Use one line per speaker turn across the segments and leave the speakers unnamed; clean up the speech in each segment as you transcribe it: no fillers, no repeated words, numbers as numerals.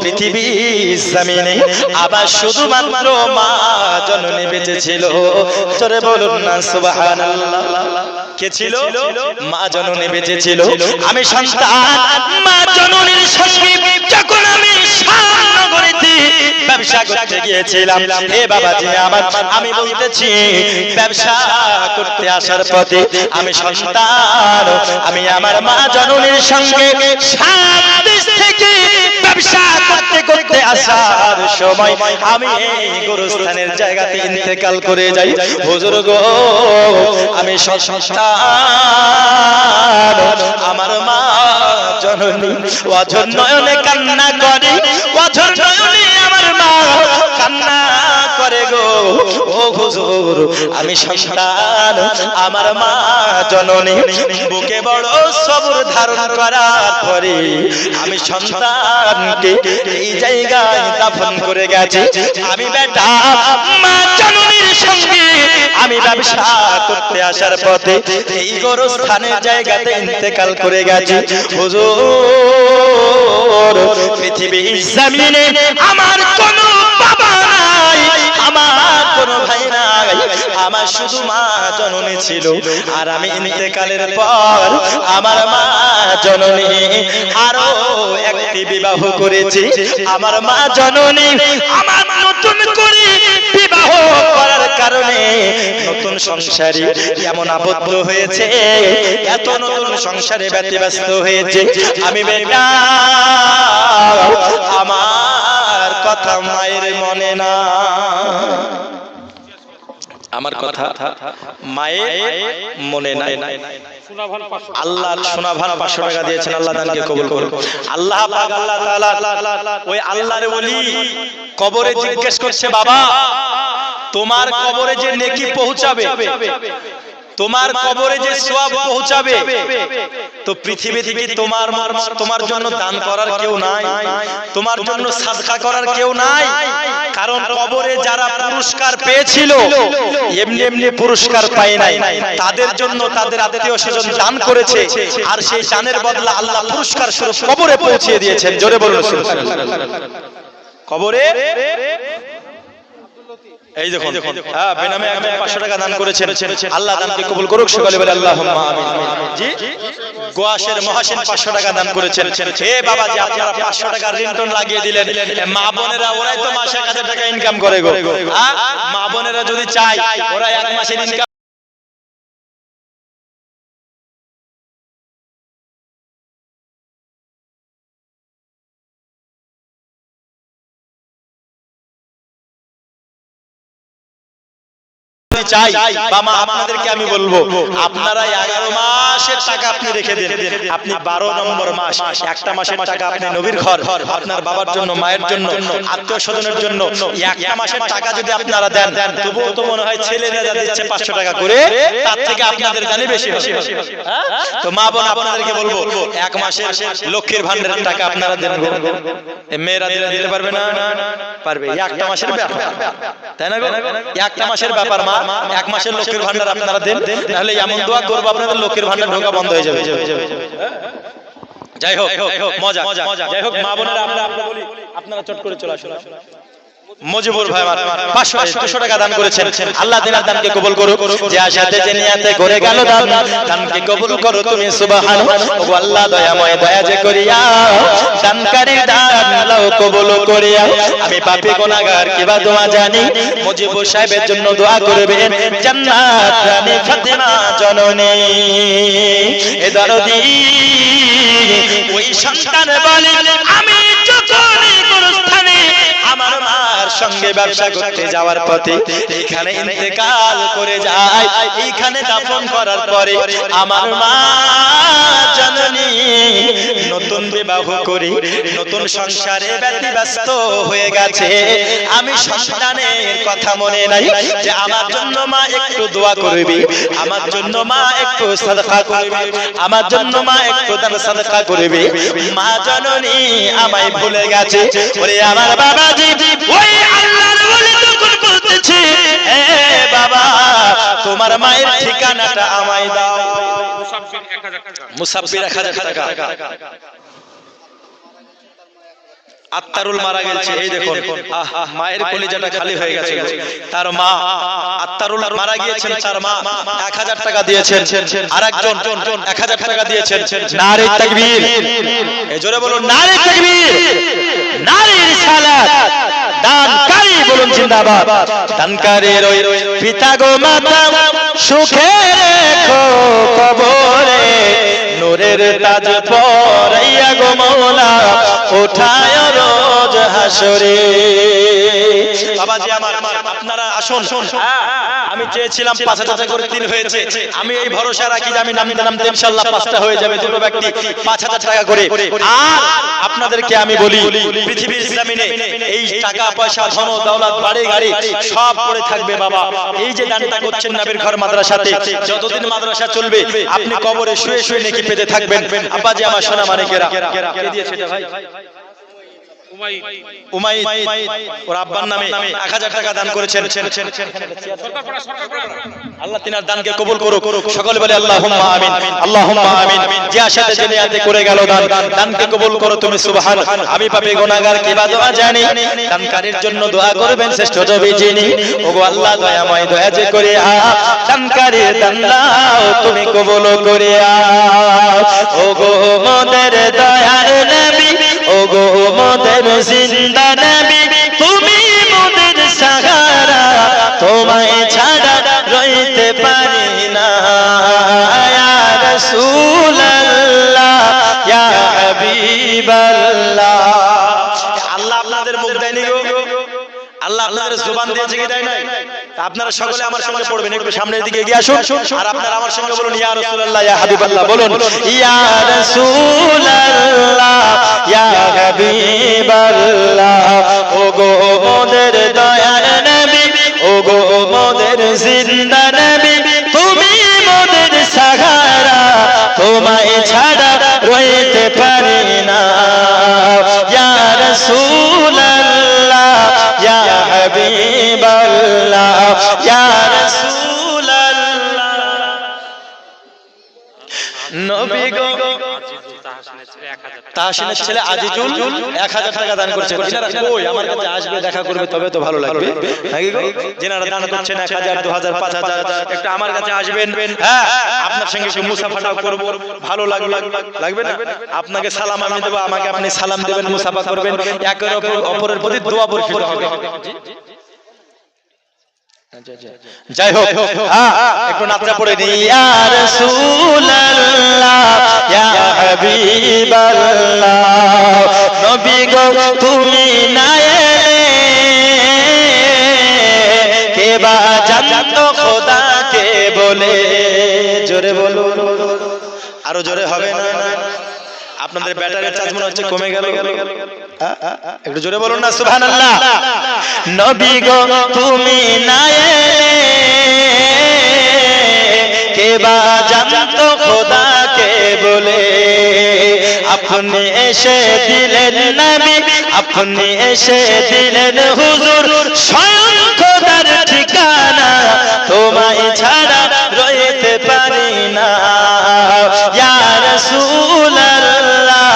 পৃথিবী জমিনে আবার শুধুমাত্র মা জননী বেঁচে ছিল। জোরে বলুন না সুবহানাল্লাহ। কে ছিল? মা জননী বেঁচে ছিল। আমি সন্তান মা জননীর সঙ্গে যখন আমি নগরীতে ব্যবসা করতে গিয়েছিলাম, হে বাবাজি আমার, আমি বলতেছি ব্যবসা করতে আসার পথে আমি সন্তান, আমি আমার মা জননীর সঙ্গে সাত দেশ থেকে ব্যবসা করতে করতে আসার সময় আমি এই গোরস্থানের জায়গাতে ইন্তেকাল করে যাই। হুজুর গো, আমি সন্তান, আমার মা জননী অঝর নয়নে কান্না করে, অঝর নয়নে আমার মা কান্না করে গো। ও হুজুর, আমি সন্তান, আমার মা জননী বুকে বড় সবর ধারণ করার পরে আমি সন্তানকে এই জায়গায় দাফন করে গেছি। আমি বেটা মা জননীর সঙ্গে আমি ব্যবসা করতে আসার পথে এই গোরস্থানের জায়গাতে ইন্তেকাল করে গেছি। হুজুর, পৃথিবীর জমিনে আমার কোনো বাবা নাই, আমার কোনো ভাই নাই, আমার শুধু মা জননী ছিল। আর আমি ইন্তেকালের পর আমার মা জননী আরো একটি বিবাহ করেছি। আমার মা জননী আমার নতুন করে বিবাহ করার কারণে নতুন সংসারে এমন আবদ্ধ হয়েছে, এত নতুন সংসারে ব্যতিব্যস্ত হয়েছে, আমি বেটা আমার কথা মায়ের মনে না। আমার কথা মায়ের মনে নাই। আল্লাহ সোনাভান 500 টাকা দিয়েছেন, আল্লাহ দানকে কবুল করুন। আল্লাহ পাক আল্লাহ তাআলা ওই আল্লাহর ওলি কবরে জিজ্ঞেস করছে, বাবা তোমার কবরে যে নেকি পৌঁছাবে, তোমার কবরে যে সওয়াব পৌঁছাবে, তো পৃথিবী থেকে তোমার জন্য দান করার কেউ নাই, তোমার জন্য সাদকা করার কেউ নাই। কারণ কবরে যারা পুরস্কার পেয়েছিল এমনি এমনি পুরস্কার পায় নাই, তাদের জন্য তাদের আত্মীয় স্বজন দান করেছে, আর সেই দানের বদলা আল্লাহ পুরস্কার স্বরূপ কবরে পৌঁছে দিয়েছেন। জোরে বলুন সুবহানাল্লাহ। কবরে এই দেখুন, হ্যাঁ, বেনামে একজন 500 টাকা দান করেছেন, আল্লাহ দানকে কবুল করুক। সকলে বলে আল্লাহুম্মা আমিন। জি, গোয়াশের মহাসিন 500 টাকা দান করেছেন। হে বাবা জি, আপনারা 500 টাকা রিংটোন লাগিয়ে দিলেন। মা বোনেরা ওরাই তো মাসে 1000 টাকা ইনকাম করে গো। মা বোনেরা যদি চায় ওরা এক মাসের ইনকাম চাই, বা মা আপনাদেরকে আমি বলবো, আপনারা 11 মাসের টাকা আপনি রেখে দেন, আপনি 12 নম্বর মাস, একটা মাসের টাকা আপনি নবীর ঘর, আপনার বাবার জন্য, মায়ের জন্য, আত্মীয় স্বজনের জন্য একটা মাসের টাকা যদি আপনারা দেন, তবুও তো মনে হয় ছেলেরা যা দিচ্ছে 500 টাকা করে, তার থেকে আপনাদের দানই বেশি হবে। তো মা বোন আপনাদেরকে বলবো, এক মাসের লক্ষ্মীর ভান্ডারের টাকা আপনারা দেন। মেয়েরা দিতে পারবে না? পারবে। একটা মাসের ব্যাপার, তাই না গো? একটা মাসের ব্যাপার। মা এক মাসের লক্ষ্মীর ভান্ডার আপনারা দেন, তাহলে এমন দোয়া করবো আপনাদের লক্ষ্মীর ভান্ডার ঢোকা বন্ধ হয়ে যাবে। যাই হোক, মজা, যাই হোক, মা বোনেরা আমরা বলি, আপনারা চট করে চলে আসুন। মজিবুর ভাই আমার 500 টাকা দান করেছেন, আল্লাহ দিনের দানকে কবুল করুক। যে আশাতে যে নিয়াতে করে গেল দান, দানকে কবুল করো তুমি সুবহানাল্লাহ। ও আল্লাহ দয়াময়, দয়া যে করিয়া দানকারীর দান লও কবুল করিয়া। আমি পাপী গুনাহগার কিবা দোয়া জানি, মজিবুর সাহেবের জন্য দোয়া করবেন। জান্নাত রানী ফাতেমা জননী এ দরদি ওই সন্তান বলে, আমি যখনই গোরস্থানে আমার মার সঙ্গে ব্যবসা করতে যাওয়ার পথে এখানে ইন্তেকাল করে যায়, এইখানে দাফন করার পরে আমার মা জননী নতুন বিবাহ করে নতুন সংসারে ব্যতিব্যস্ত হয়ে গেছে। আমি সন্তানের কথা মনে নাই যে আমার জন্য মা একটু দোয়া করবে, আমার জন্য মা একটু সাদকা করবে, আমার জন্য মা একটু দান সাদকা করবে। মা জননী আমায় ভুলে গেছে। ওরে আমার বাবাজি, ওই আল্লাহর ওলি তখন বলতেছে, এ বাবা তোমার মায়ের ঠিকানাটা আমায় দাও। মুসাফির 1000 টাকা। আত্তারুল মারা গেছে, এই দেখুন মায়ের কলিজাটা খালি হয়ে গেছে। তার মা আত্তারুল মারা গিয়েছেন, তার মা 1000 টাকা দিয়েছেন, আরেকজন 1000 টাকা দিয়েছেন। নারে তাকবীর, এই জোরে বলুন নারে তাকবীর, নারে রিসালাত। দানকারী বলুন জিন্দাবাদ। দানকারীর ওই পিতা গো মাতা সুখে রেখো কবরে, নূরের তাজ পরাইয়া গো মওলা উঠায় রোজ হাসরে। বাবাজি আমার, আপনারা আসুন। আমি চেয়েছিলাম 5000 টাকা করে দিন হয়েছে, আমি এই ভরসা রাখি যে আমি নামতে নামতে ইনশাআল্লাহ 5টা হয়ে যাবে, দুটো ব্যক্তি 5000 টাকা করে। আর আপনাদেরকে আমি বলি, পৃথিবীর জমিনে এই টাকা পয়সা ধন দৌলত বাড়ি গাড়ি সব পড়ে থাকবে বাবা। এই যে দানটা করছেন নবীর ঘর মাদ্রাসাতে, যতদিন মাদ্রাসা চলবে আপনি কবরে শুয়ে শুয়ে নেকি পেতে থাকবেন। আব্বাজি আমার সোনা মানিকেরা, কে দিয়েছে এটা ভাই? উমাইদ, ওর আব্বার নামে 1000 টাকা দান করেছেন। আল্লাহ তিনার দানকে কবুল করুক। সকলে বলে আল্লাহুম্মা আমিন, আল্লাহুম্মা আমিন। যে আশাতে জেনে আতে করে গেল দান, দানকে কবুল করো তুমি সুবহান। আমি পাপী গুনাহগার কিবা দোয়া জানি, দানকারীর জন্য দোয়া করবেন শ্রেষ্ঠ নবী যিনি। ওগো আল্লাহ দয়াময়, দয়া যে করে দানকারীর দান দাও তুমি কবুল করে। ওগো মোদের দয়ার নবী, ওগো মোদের জিন্দা নবী, তুমি মোদের সাহারা, তোমায় ছাড়া রইতে পারি না। ইয়া রাসূলুল্লাহ, ইয়া হাবিবাল্লাহ। আল্লাহ আপনাদের মুখ দেয়নি গো, আল্লাহ আপনাদের জবান দিয়েছে কি দেয় নাই? আপনারা সকলে আমার সঙ্গে পড়বেন, একটু সামনের দিকে এগিয়ে আসুন। আর আপনারা আমার সঙ্গে বলুন ইয়া রাসূলুল্লাহ, ইয়া হাবিবাল্লাহ। বলুন ইয়া রাসূলুল্লাহ, ইয়া হাবিবাল্লাহ। ওগো মোদের দয়ার নবী, ওগো মোদের জিন্দা নবী, তুমি মোদের সাহারা, তোমায় ছাড়া রইতে পারি না। ইয়া রাসূলুল্লাহ, ইয়া হাবিবাল্লাহ, ইয়া রাসূলুল্লাহ। নবী গো, তাহসিনের ছেলে আজিজুল 1000 টাকা দান করেছেন। যারা কই আমার কাছে আসবে দেখা করবে তবে তো ভালো লাগবে নাকি গো? যারা দান করছেন 1000 2000 5000 একটু আমার কাছে আসবেন। হ্যাঁ, আপনার সঙ্গে একটু মুসাফাটা করব, ভালো লাগবে না? আপনাকে সালাম আমি দেব, আমাকে আপনি সালাম দেবেন, মুসাফা করবেন, একের অপরের প্রতি দোয়া বর্ষিত হবে। যাই হোক, একটু নাচা পড়ে নি। ইয়া রাসূলুল্লাহ, ইয়া হাবিবাল্লাহ। নবী গো তুমি না এলে কে বা জানতো খোদাকে বলে। জোরে বলো, আরো জোরে হবে না? আপনাদের ব্যাটারির চার্জ মনে হচ্ছে কমে গেল। একটু জোরে বলুন না সুবহানাল্লাহ। নবী গো তুমি না এলে কে বা জানতো খোদাকে বলে। আপনি এসে দিলেন নবী, আপনি এসে দিলেন হুজুর, স্বয়ং খোদার ঠিকানা, তোমায় ছাড়া রইতে পারি না। ইয়া রাসূলুল্লাহ,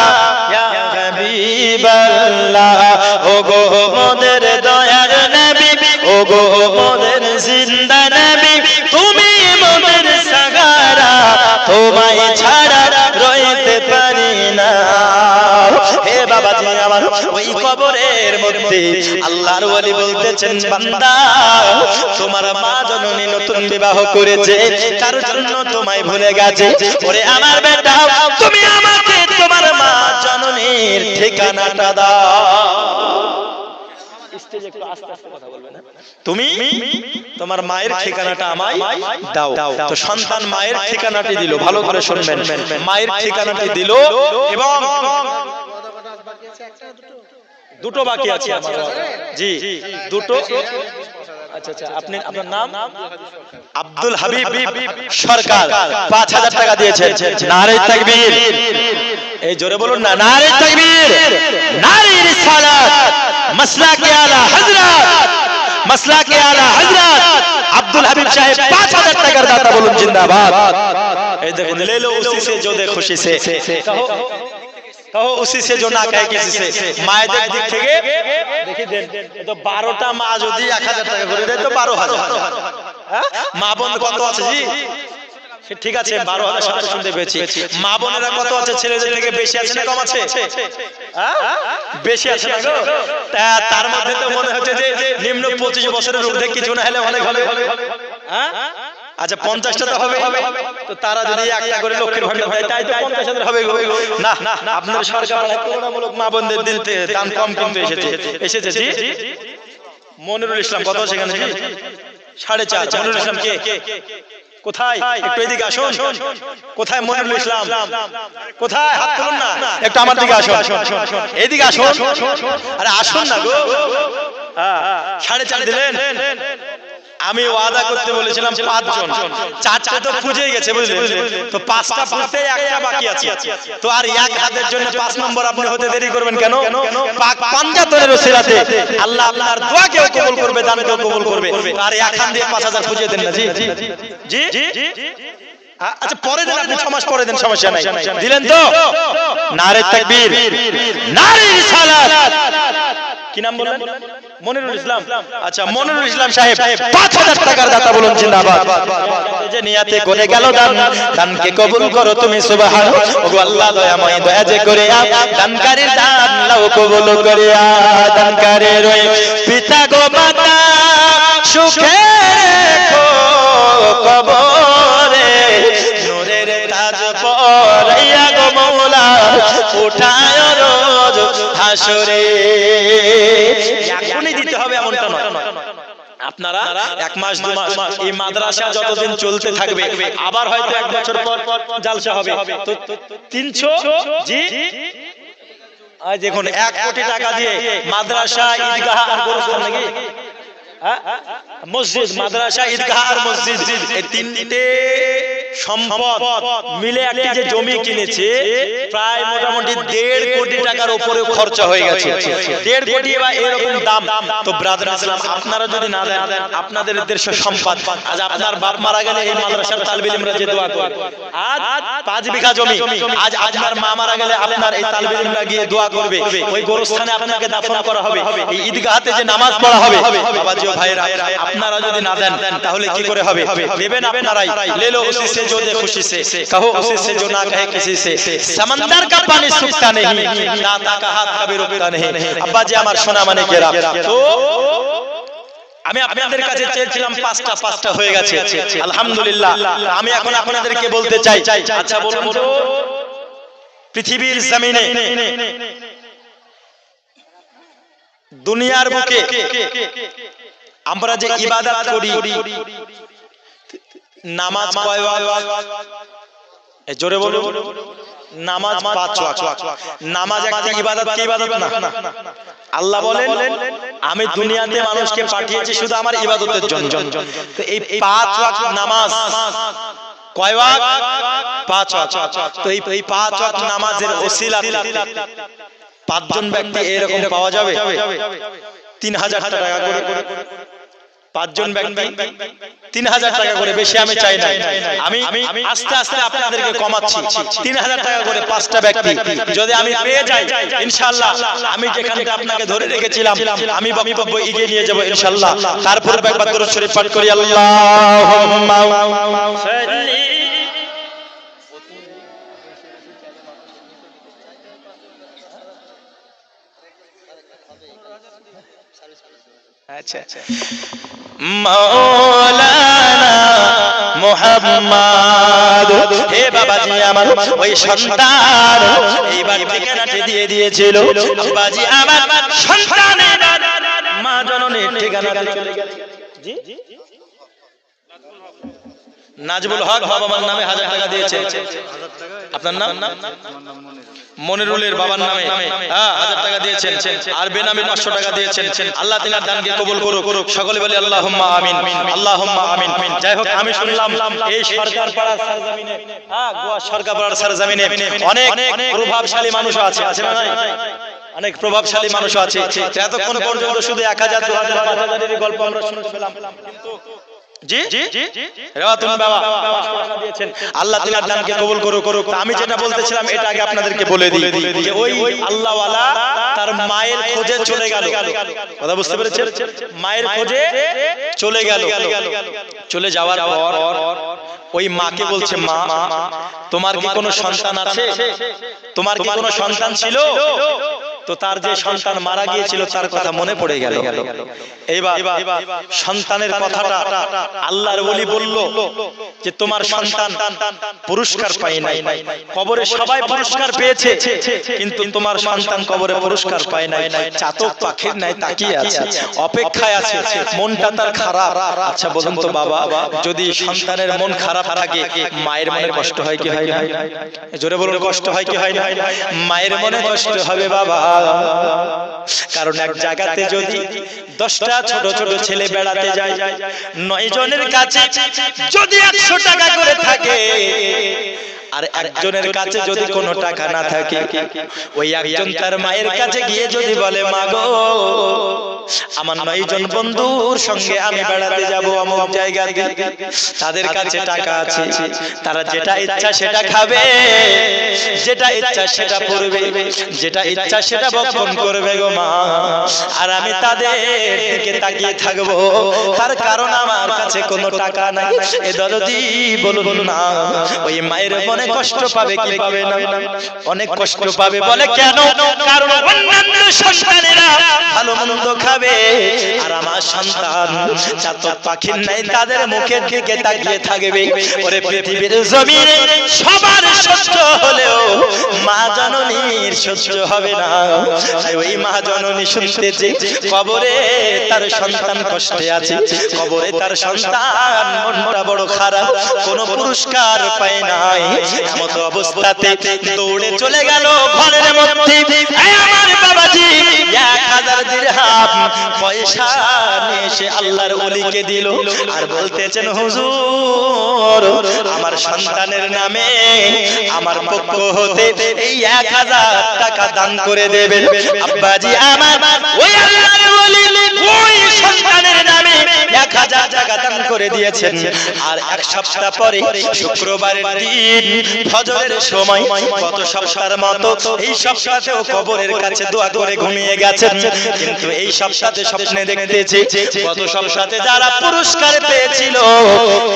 ইয়া হাবিবাল্লাহ। ওগো মোদের দয়ার নবী, ওগো মোদের জিন্দা নবী, তুমি মোদের সাহারা, তোমায় ছাড়া রইতে পারি না। হে বাবাজি আমার, ওই কবরের মধ্যে আল্লাহর ওলি বলতেছেন বান্দা তোমার মা জননী নতুন বিবাহ করেছে, তার জন্য তোমায় ভুলে গেছে। ওরে আমার বেটা, তুমি আমাকে তোমার মা জননীর ঠিকানাটা দাও। তুমি তোমার মায়ের ঠিকানাটা আমায় দাও। তো সন্তান মায়ের ঠিকানাটি দিল, ভালো করে শুনবেন, মায়ের ঠিকানাটি দিল এবং দুটো বাকি আছে আমার। জি দুটো। আচ্ছা আচ্ছা, আপনি আপনার নাম? আব্দুল হাবিব সরকার 5000 টাকা দিয়েছেন। নারে তাকবীর, এই জোরে বলুন না, নারে তাকবীর, নারে রিসালাত, মাসলাকে আলা হযরত, মাসলাকে আলা হযরত আব্দুল হাবিব সাহেব 5000 টাকার দাতা, বলুন জিন্দাবাদ। এই দেখুন, ले लो उसी से जो दे खुशी से। कहो उसी से जो ना कहे किसी से মায়েদের দিক থেকে দেখি দেন তো 12টা মা যদি 1000 টাকা করে দেয় তো 12000 হ্যাঁ মা বোন কত আছে জি ঠিক আছে 12700 শুনতে পেয়েছি মা বোনেরা কত আছে ছেলেদের থেকে বেশি আছে না কম আছে হ্যাঁ বেশি আছে না গো তার মধ্যে তো মনে হচ্ছে যে নিম্ন 25 বছরের ঊর্ধ্বে কিছু না হলে অনেক হবে হ্যাঁ আচ্ছা 50টা তো হবে তো তারা যদি একটা করে লক্ষ্মীর ভান্ডার দেয় তাই তো 50000 হবে গো না আপনাদের সরকার তুলনামূলক মা বোনদের দিতে দাম কম কিন্তু এসেছে জি মনিরুল ইসলাম কত সেখানে জি 4.5 মনিরুল ইসলাম কে কোথায় একটু এদিকে আসুন কোথায় মনিরুল ইসলাম কোথায় হাত তুলুন না একটু আমার দিকে আসুন এদিকে আসুন আরে আসুন না গো 4.5 দিলেন আমি ওয়াদা করতে বলেছিলাম 5 জন 4টে তো খুঁজে গেছে বুঝলেন তো 5টা খুঁজতে একটা বাকি আছে তো আর এক হাতের জন্য 5 নম্বর আপনি হতে দেরি করবেন কেন পাক পাঞ্জাতনের ওসিলাতে আল্লাহ আপনার দোয়াকেও কবুল করবে দানকেও কবুল করবে আর এক হাত দিয়ে 5000 খুঁজে দেন না জি জি আচ্ছা পরে দেন আপনি 6 মাস পরে দেন সমস্যা নাই দিলেন তো নারে তাকবীর নারে রিসালাত কি নাম বললেন মনিরুল ইসলাম আচ্ছা মনিরুল ইসলাম সাহেব 5000 টাকার দাতা বলুন জিন্দাবাদ যে নিয়াতে করে গেল দানকে কবুল করো তুমি সুবহানাল্লাহ ওগো আল্লাহ দয়াময় দয়া যে করে দানকারীর দান লাও কবুল করিয়া দানকারীর পিতা গো মাতা সুখে রেখো কবরে নূরের তাজ পরাইয়া গো মওলা উঠায় রোজ হাসরে এখনই দিতে হবে এমনটা নয় আপনারা 1 মাস 2 মাস এই মাদ্রাসা যতদিন চলতে থাকবে আবার হয়তো 1 বছর পর জালসা হবে তো 300 জি আজ দেখুন 1 কোটি টাকা দিয়ে মাদ্রাসা ঈদগাহ আর গোরস্থান নাকি মসজিদ মাদ্রাসা ঈদগাহ আর মসজিদ এই তিনটে সম্পদ মিলে একটা যে জমি কিনেছে প্রায় মোটামুটি 1.5 কোটি টাকার উপরে খরচা হয়ে গেছে 1.5 কোটি বা এরকম দাম তো ব্রাদার ইসলাম আপনারা যদি না দেন আপনাদের দেশ সম্পদ আজ আপনার বাপ মারা গেলে এই মাদ্রাসার তালিব ইলমরা যে দোয়া করে আজ 5 বিঘা জমি আজ আপনার মা মারা গেলে আপনার এই তালিব ইলমরা গিয়ে দোয়া করবে ওই গোরস্থানে আপনাকে দাফন করা হবে এই ঈদগাহতে যে নামাজ পড়া হবে বাবাজি ও ভাইরা আপনারা যদি না দেন তাহলে কি করে হবে দেবেন আপনারাই ले लो उसी से जो दे खुशी से कहो उसी से जो ना कहे किसी से समंदर का पानी सूखता नहीं दाता का हाथ कभी रुकता नहीं अब्बा जी আমার সোনা মানে কেরা তো আমি আপনাদের কাছে চেয়েছিলাম 5টা হয়ে গেছে আলহামদুলিল্লাহ আমি এখন আপনাদেরকে বলতে চাই আচ্ছা বলুন তো পৃথিবীর জমিনে দুনিয়ার বুকে আমরা যে ইবাদত করি নামাজ কয় ওয়াক্ত এই জোরে বলুন নামাজ 5 ওয়াক্ত নামাজ একটা ইবাদত কি ইবাদত না আল্লাহ বলেন আমি দুনিয়াতে মানুষকে পাঠিয়েছি শুধু আমার ইবাদতের জন্য তো এই 5 ওয়াক্ত নামাজ কয় ওয়াক্ত 5 ওয়াক্ত তো এই 5 ওয়াক্ত নামাজের ওসিলাতে 5 জন ব্যক্তি এরকম পাওয়া যাবে 3000 টাকা করে 5 জন ব্যক্তি 3000 টাকা করে বেশি আমি চাই না আমি আস্তে আস্তে আপনাদেরকে কমাচ্ছি 3000 টাকা করে 5টা ব্যক্তি যদি আমি পেয়ে যাই ইনশাআল্লাহ আমি যেখানটা আপনাকে ধরে রেখেছিলাম আমি বক্তব্য এগিয়ে নিয়ে যাব ইনশাআল্লাহ তারপর একবার দরুদ শরীফ পাঠ করি আল্লাহুম্মা সাল্লি अच्छा मौलाना मुहम्मद हे बाबाजी আমার ওই সন্তান এইবার ঠিকানাটি দিয়ে দিয়েছিল বাবাজি আমার সন্তানের মা জননীর ঠিকানাতে চলে গেছে জি নাজবুল হক বাবা মার নামে 1000 টাকা দিয়েছে আপনার নাম মনিরুলের বাবার নামে 1000 টাকা দিয়েছেন আর বেনামে 500 টাকা দিয়েছেন আল্লাহ তিনার দানকে কবুল করুক সকলে বলি আল্লাহুম্মা আমিন আল্লাহুম্মা আমিন যাই হোক আমি শুনলাম এই সরকার পাড়ার সরজমিনে গোয়া সরকার পাড়ার সরজমিনে অনেক প্রভাবশালী মানুষ আছে না অনেক প্রভাবশালী মানুষ আছে এতক্ষণ পর্যন্ত শুধু 1000 2000 5000 এর গল্প আমরা শুনছিলাম কিন্তু জি রেওয়াতুন বাবা 500 টাকা দিয়েছেন, আল্লাহ তিনার দানকে কবুল করুক। আমি যেটা বলতেছিলাম এটা আগে আপনাদেরকে বলে দিই যে ওই আল্লাহ ওয়ালা তার মায়ের খোঁজে চলে গেল, কথা বুঝতে পেরেছেন? মায়ের খোঁজে চলে গেল, চলে যাওয়ার পর ওই মাকে বলছে, মা তোমার কি কোনো সন্তান আছে? তোমার কি কোনো সন্তান ছিল? তো তার যে সন্তান মারা গিয়েছিল তার কথা মনে পড়ে গেল। এইবার সন্তানের কথাটা আল্লাহর ওলি বলল যে তোমার সন্তান পুরস্কার পায় নাই, কবরে সবাই পুরস্কার পেয়েছে কিন্তু তোমার সন্তান কবরে পুরস্কার পায় নাই, চাতক পাখির নাই তাকিয়ে আছে, অপেক্ষায় আছে, মনটা তার খারাপ। আচ্ছা বলুন তো বাবা, যদি সন্তানের মন খারাপ থাকে মায়ের মনে কষ্ট হয় কি হয় না? জোরে বলুন, কষ্ট হয় কি হয় না? মায়ের মনে কষ্ট হবে বাবা, কারণ এক জায়গাতে যদি 10টা ছোট ছোট ছেলে বেড়াতে যায়, 9 জনের কাছে যদি 100 টাকা করে থাকে আর একজনের কাছে যদি কোনো টাকা না থাকে, ওই একজন তার মায়ের কাছে গিয়ে যদি বলে, মা গো আমার 9 জন বন্ধুর সঙ্গে আমি বেড়াতে যাব অমুক জায়গাতে, তাদের কাছে টাকা আছে, তারা যেটা ইচ্ছা সেটা খাবে, যেটা ইচ্ছা সেটা পড়বে, যেটা ইচ্ছা সেটা ভক্ষণ করবে গো মা, আর আমি তাদের দিকে তাকিয়ে থাকবো, তার কারণ আমার কাছে কোনো টাকা নাই। এ দরদি বলুন না, ওই মায়ের মনে কষ্ট পাবে কি পাবে না? অনেক কষ্ট পাবে। বলে কেন? কারণ অন্যান্য সন্তানেরা ভালো মন্দ খাবে আর আমার সন্তান চাতক পাখির নাই তাদের মুখের দিকে তাকিয়ে থাকবে। ওরে পৃথিবীর জমিনে সবার সহ্য হলেও মা জননীর সহ্য হবে না। তাই ওই মা জননী শুনতেছে কবরে তার সন্তান কষ্টে আছে, কবরে তার সন্তান মনটা বড় খারাপ, কোনো পুরস্কার পায় নাই। এমত অবস্থাতে দৌড়ে চলে গেল ঘরের মধ্যে, আমার বাবাজি 1000 দিরহাম পয়সা নিয়ে এসে আল্লাহর ওলিকে দিল আর বলতেছেন, হুজুর আমার সন্তানের নামে আমার পক্ষ হতে এই 1000 টাকা দান করে দেবেন। আব্বাজি আমার ওই আল্লাহর ওলি ওই সন্তানের নামে 1000 টাকা দান করে দিয়েছেন। আর এক সপ্তাহ পরে শুক্রবারের দিন ফজরের সময় গত সপ্তাহের মতো এই সপ্তাহেও কবরের কাছে দোয়া করে ঘুমিয়ে গেছেন, কিন্তু এই সপ্তাহে স্বপ্নে দেখতেছে গত সপ্তাহে যারা পুরস্কার পেয়েছিল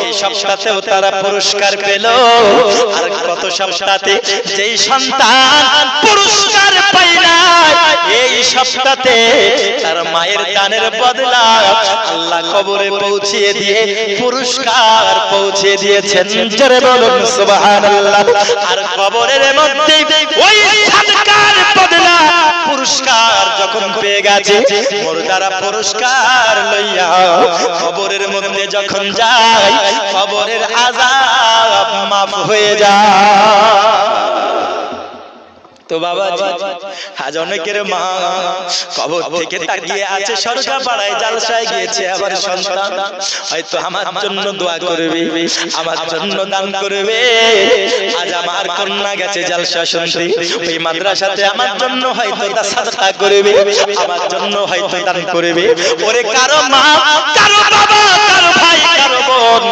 এই সপ্তাহেও তারা পুরস্কার পেল। আর গত সপ্তাহে যেই সন্তান পুরস্কার পায় না এই সপ্তাহে তার মায়ের দানের বদলা আল্লাহ কবরে পৌঁছিয়ে দিয়ে পুরস্কার পৌঁছে দিয়েছেন। জোরে বলুন সুবহানাল্লাহ। আর কবরের মধ্যে ওই সাদকার বদলা পুরস্কার যখন পেয়ে গেছে, মুর্দারা পুরস্কার লইয়া কবরের মধ্যে যখন যায় কবরের আযাব মাফ হয়ে যায়। তো বাবা আজ অনেকের মা কবর থেকে তাকিয়ে আছে, সরকার পাড়ায় জালসায় গিয়েছে, আবার সন্তান হয়তো আমার জন্য দোয়া করবে, আমার জন্য দান করবে। আজ আমার কন্যা গেছে জালসা শুনতে, ওই মাদ্রাসাতে আমার জন্য হয়তো তা সাদকা করবে, আমার জন্য হয়তো দান করবে। ওরে কারো মা, কারো বাবা, কারো ভাই, কারো বোন,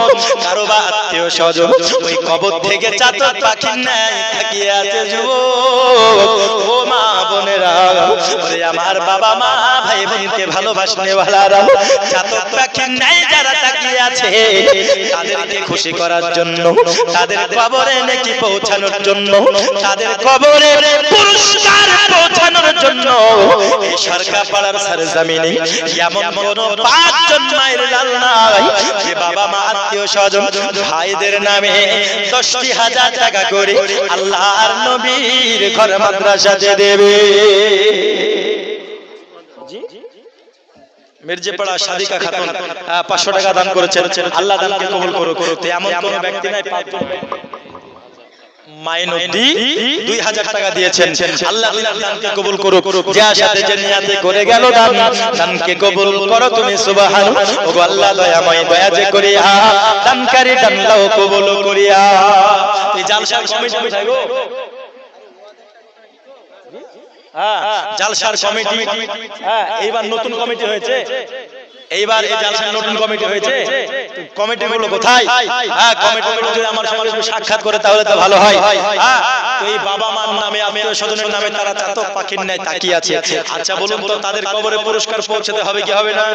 কারো বা আত্মীয় স্বজন ওই কবর থেকে চাতক পাখির ন্যায় তাকিয়ে আছে। যুবক ও মা বোনেরা, ওরে আমার বাবা মা ভাই বোনকে ভালোবাসনে ওয়ালারা চাতক পাখির ন্যায় যারা তাকিয়ে আছে, তাদেরকে খুশি করার জন্য, তাদের কবরে নেকি পৌঁছানোর জন্য, তাদের কবরে পুরস্কার পৌঁছানোর জন্য এই সরকার পাড়ার সরজমিনে এমন কোন 5 জন মায়ের লাল নাই যে বাবা মা আত্মীয় স্বজন ভাইদের নামে 10,000 টাকা করে আল্লাহর নবীর ঘর মাদ্রাসাতে দেবে। মির্জেপাড়া সাদিকা খাতুন 500 টাকা দান করেছেন, আল্লাহ দানকে কবুল করুক। এমন কোন ব্যক্তি নাই 5 জন মাইনউদ্দি 2000 টাকা দিয়েছেন, আল্লাহ তাআলা দানকে কবুল করুক। যে আশাতে যে নিয়াতে করে গেল দান, দানকে কবুল করো তুমি সুবহানাল্লাহ। ওগো আল্লাহ দয়াময় দয়া যে করিয়া দানকারী দান দাও কবুল করিয়া। এই জালসার কমিটি কোথায় গো? জালসার কমিটি এইবার নতুন কমিটি হয়েছে, এইবার এই জালসার নতুন কমিটি হয়েছে। কমিটিগুলো কোথায়? হ্যাঁ, কমিটিগুলো যদি আমার সঙ্গে সাক্ষাৎ করে তাহলে তো ভালো হয়। হ্যাঁ, তো এই বাবা মার নামে, আত্মীয় স্বজনের নামে তারা চাতক পাখির ন্যায় তাকিয়ে আছে। আচ্ছা বলুন তো, তাদের কবরে পুরস্কার পৌঁছাতে হবে কি হবে না?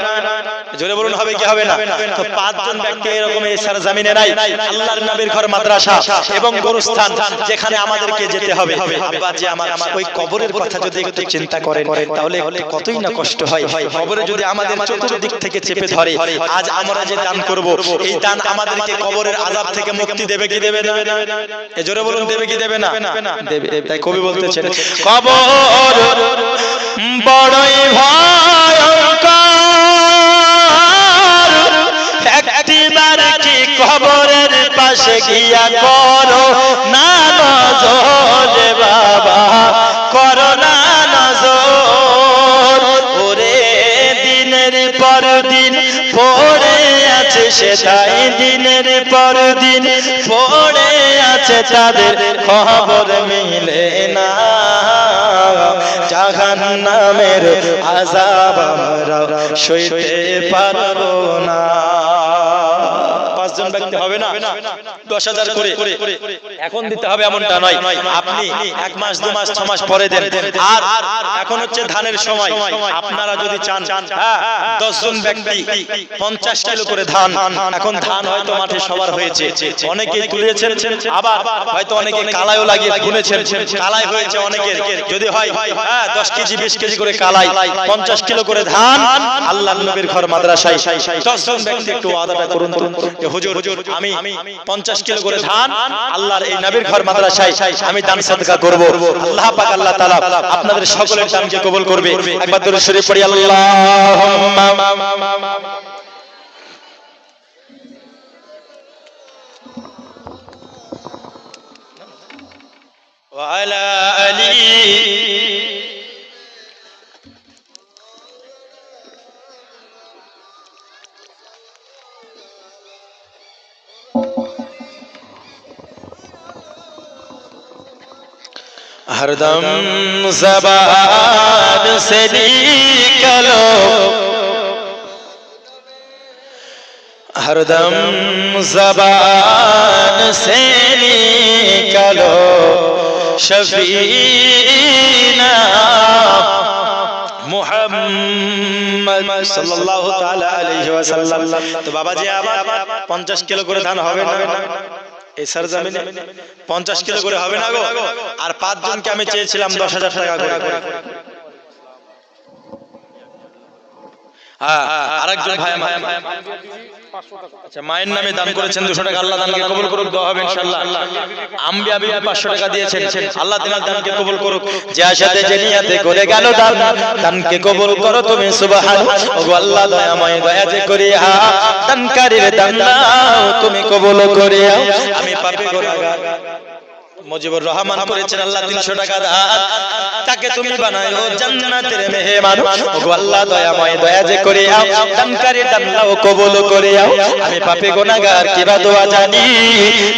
জোরে বলুন, হবে কি হবে না? তো পাঁচজন ব্যক্তি এরকম এই সারজামিনে নাই, আল্লাহর নবীর ঘর, মাদ্রাসা এবং গোরস্থান, যেখানে আমাদেরকে যেতে হবে। আব্বা যে আমার ওই কবরের কথা যদি একটু চিন্তা করেন তাহলে কতই না কষ্ট হয়। কবরে যদি আমাদের চতুর্দিক থেকে চেপে ধরে, আজ আমরা যে দান করব, এই দান আমাদেরকে কবরের আযাব থেকে মুক্তি দেবে কি দেবে না? এ জোরে বলুন, দেবে কি দেবে না? দেবে। তাই কবি বলতেছেন, কবর বড়ই ভয়ঙ্কর, একটিবার কি কবরের পাশে গিয়া করো না নজর বাবা, করো না নজর। ওরে দিনের পর দিন পড়ে আছে সেটাই, দিনের পর দিন পড়ে আছে তাদের খবর মিলে না। জাহান্নামের আযাব আমরা সইতে পারবো না। পাঁচজন ব্যক্তি হবে না, 10,000 করে এখন দিতে হবে এমনটা নয়। আপনি 1 মাস 2 মাস 6 মাস পরে দেন। আর এখন হচ্ছে ধানের সময়, আপনারা যদি চান 10 জন ব্যক্তি 50 কিলো করে ধান, এখন ধান হয়তো মাঠে সবার হয়েছে, অনেকেই তুলেছেন, আবার হয়তো অনেকে কালাইও লাগিয়ে গুনেছেন, কালাই হয়েছে অনেকের। যদি হয় 10 কেজি 20 কেজি করে কালাই, 50 কিলো করে ধান, আল্লাহর নবীর ঘর মাদ্রাসায় 10 জন ব্যক্তি একটু ওয়াদাটা করুন তো, হুজুর আমি 50 কিলো করে ধান আল্লাহর এই নবীর ঘর মাদ্রাসায় আমি দান সাদকা করব। আল্লাহ পাক আল্লাহ তাআলা আপনাদের সকলের দানকে কবুল করবে। একবার দরুদ শরীফ পড়ি, আল্লাহুম্মা ওয়া আলা আলি हरदम ज़बान से निकलो, हरदम ज़बान से निकलो शफीना মুহাম্মদ সাল্লাল্লাহু তাআলা আলাইহি ওয়াসাল্লাম। তো বাবা জি আবার 50 কিলো করে ধান হবে না? এই সারজামিনে 50 কিলো করে হবে না গো? আর 5 জনকে আমি চেয়েছিলাম 10,000 টাকা করে। হ্যাঁ, আরেকজন ভাই আচ্ছা মায়ের নামে দান করেছেন 200 টাকা, আল্লাহ দানকে কবুল করুক, দোয়া হবে ইনশাআল্লাহ। আম্বিয়া বিবি 500 টাকা দিয়েছেন, আল্লাহ তাআলা দানকে কবুল করুক। যে আশাতে যে নিয়াতে করে গেল দান, দানকে কবুল করো তুমি সুবহানাল্লাহ। ওগো আল্লাহ দয়াময়, দয়া যে করিয়া দানকারীর দান দাও তুমি কবুল করিয়া। আমি পাপী গুনাহগার, মুজিবুর রহমান করেছেন আল্লাহ 300 টাকা দান, তাকে তুমি বানায়ো জান্নাতের মেহমান। ওগো আল্লাহ দয়াময়, দয়া যে করিয়া দানকারীর দান দাও কবুল করিয়া। আমি পাপী গুনাহগার, কিবা দোয়া জানি,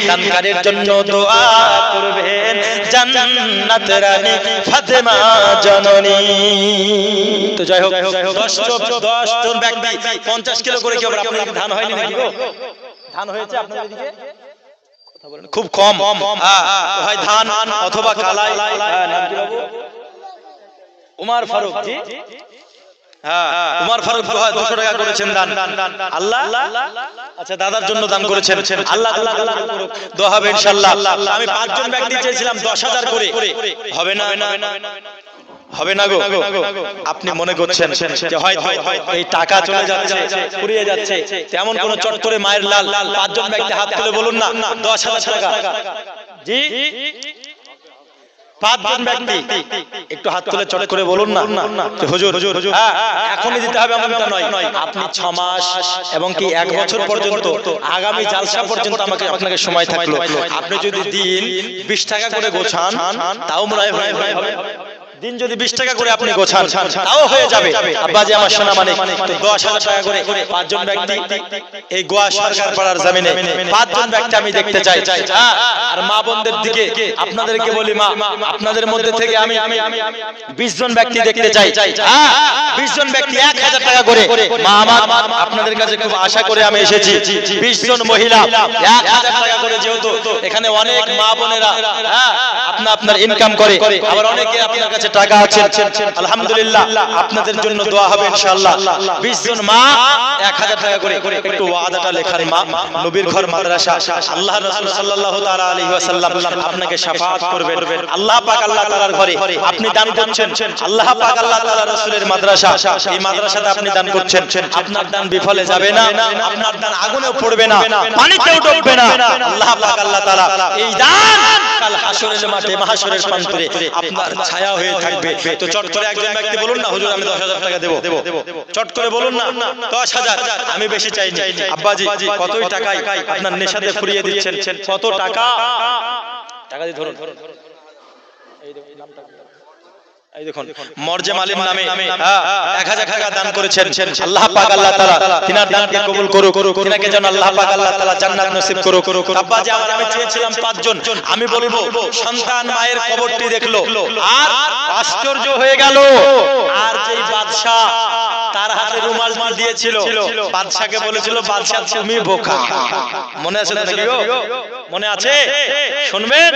দানকারীর জন্য দোয়া করবেন জান্নাত রানী ফাতেমা জননী। তো যাই হোক 10 জন ব্যক্তি 50 কিলো করে কি হবে? আপনাদের ধান হয়নি নাকি গো? ধান হয়েছে আপনাদের দিকে? খুব কম, হয় ধান অথবা কালাই। নাম কি বাবু? উমর ফারুক জি, উমর ফারুক 200 টাকা করেছেন দান, আল্লাহ আচ্ছা দাদার জন্য দান করেছেন, আল্লাহ করুক, দোয়া হবে ইনশাআল্লাহ। আমি 5 জন ব্যক্তি চেয়েছিলাম 10,000 করে, হবে না? হবে না গো? আপনি মনে করছেন যে হয়তো এই টাকা চলে যাচ্ছে, ফুরিয়ে যাচ্ছে, তেমন কোন চট করে মায়ের লাল 5 জন ব্যক্তি হাত তুলে বলুন না 10,000 টাকা। জি 5 জন ব্যক্তি একটু হাত তুলে চট করে বলুন না হুজুর এখনই দিতে হবে এমনটা নয়। আপনি 6 মাস এবং কি 1 বছর পর্যন্ত, আগামী জালসা পর্যন্ত আপনাকে সময় থাকলো, আপনি যদি দিন 20 টাকা করে গোছান তাও মনে হয় দিন যদি 20 টাকা করে আপনি গোছান তাও হয়ে যাবে। আব্বাজি আমার সোনা মানে তো 10,000 টাকা করে পাঁচজন ব্যক্তি এই গোয়া সরকার পাড়ার জমিনে পাঁচজন ব্যক্তি আমি দেখতে চাই। আর মা বোনদের দিকে আপনাদেরকে বলি, মা আপনাদের মধ্যে থেকে আমি 20 জন ব্যক্তি দেখতে চাই। 20 জন ব্যক্তি 1000 টাকা করে। মা আমার আপনাদের কাছে খুব আশা করে আমি এসেছি, 20 জন মহিলা 1000 টাকা করে, যেহেতু এখানে অনেক মা বোনেরা আপনার ইনকাম করে, আবার অনেকে আপনার কাছে টাকা আছে, আলহামদুলিল্লাহ আপনাদের জন্য দোয়া হবে ইনশাআল্লাহ। 20 জন মা 1000 টাকা করে। একটু ওয়াদাটা লেখার মা, নবীর ঘর মাদ্রাসা, আল্লাহর রাসূল সাল্লাল্লাহু তাআলা আলাইহি ওয়াসাল্লাম আপনাকে শাফাআত করবেন। আল্লাহ পাক আল্লাহ তাআলার ঘরে আপনি দান করছেন, আল্লাহ পাক আল্লাহ তাআলা রাসূলের মাদ্রাসা, এই মাদ্রাসাতে আপনি দান করছেন, আপনার দান বিফলে যাবে না, আপনার দান আগুনেও পড়বে না, পানিতেও ডুববে না। আল্লাহ পাক আল্লাহ তাআলা এই দান কাল হাসরের মাঠে মাহশরের প্রান্তরে আপনার ছায়া হয়ে থাকবে। তো চট করে একজন ব্যক্তি বলুন না, হুজুর আমি 10,000 টাকা দেব, চট করে বলুন না 10,000, আমি বেশি চাইনি। আব্বাজি কতই টাকায় আপনার নেশাতে ফুরিয়ে দিচ্ছেন, কত টাকা দিয়ে ধরুন, এই দেখুন মরজে মালিম নামে 1000 টাকা দান করেছেন। আল্লাহ পাক আল্লাহ তাআলা তিনার দানকে কবুল করুক, তিনাকে যেন আল্লাহ পাক আল্লাহ তাআলা জান্নাত নসিব করুক। আব্বাজি আমি চেয়েছিলাম 5 জন, আমি বলবো সন্তান মায়ের কবরটি দেখলো আর আশ্চর্য হয়ে গেল। আর যেই বাদশা তার হাতে রুমাল দিয়েছিল, বাদশাকে বলেছিল বাদশা তুমি বোকা। মনে আছে নাকি গো? মনে আছে? শুনবেন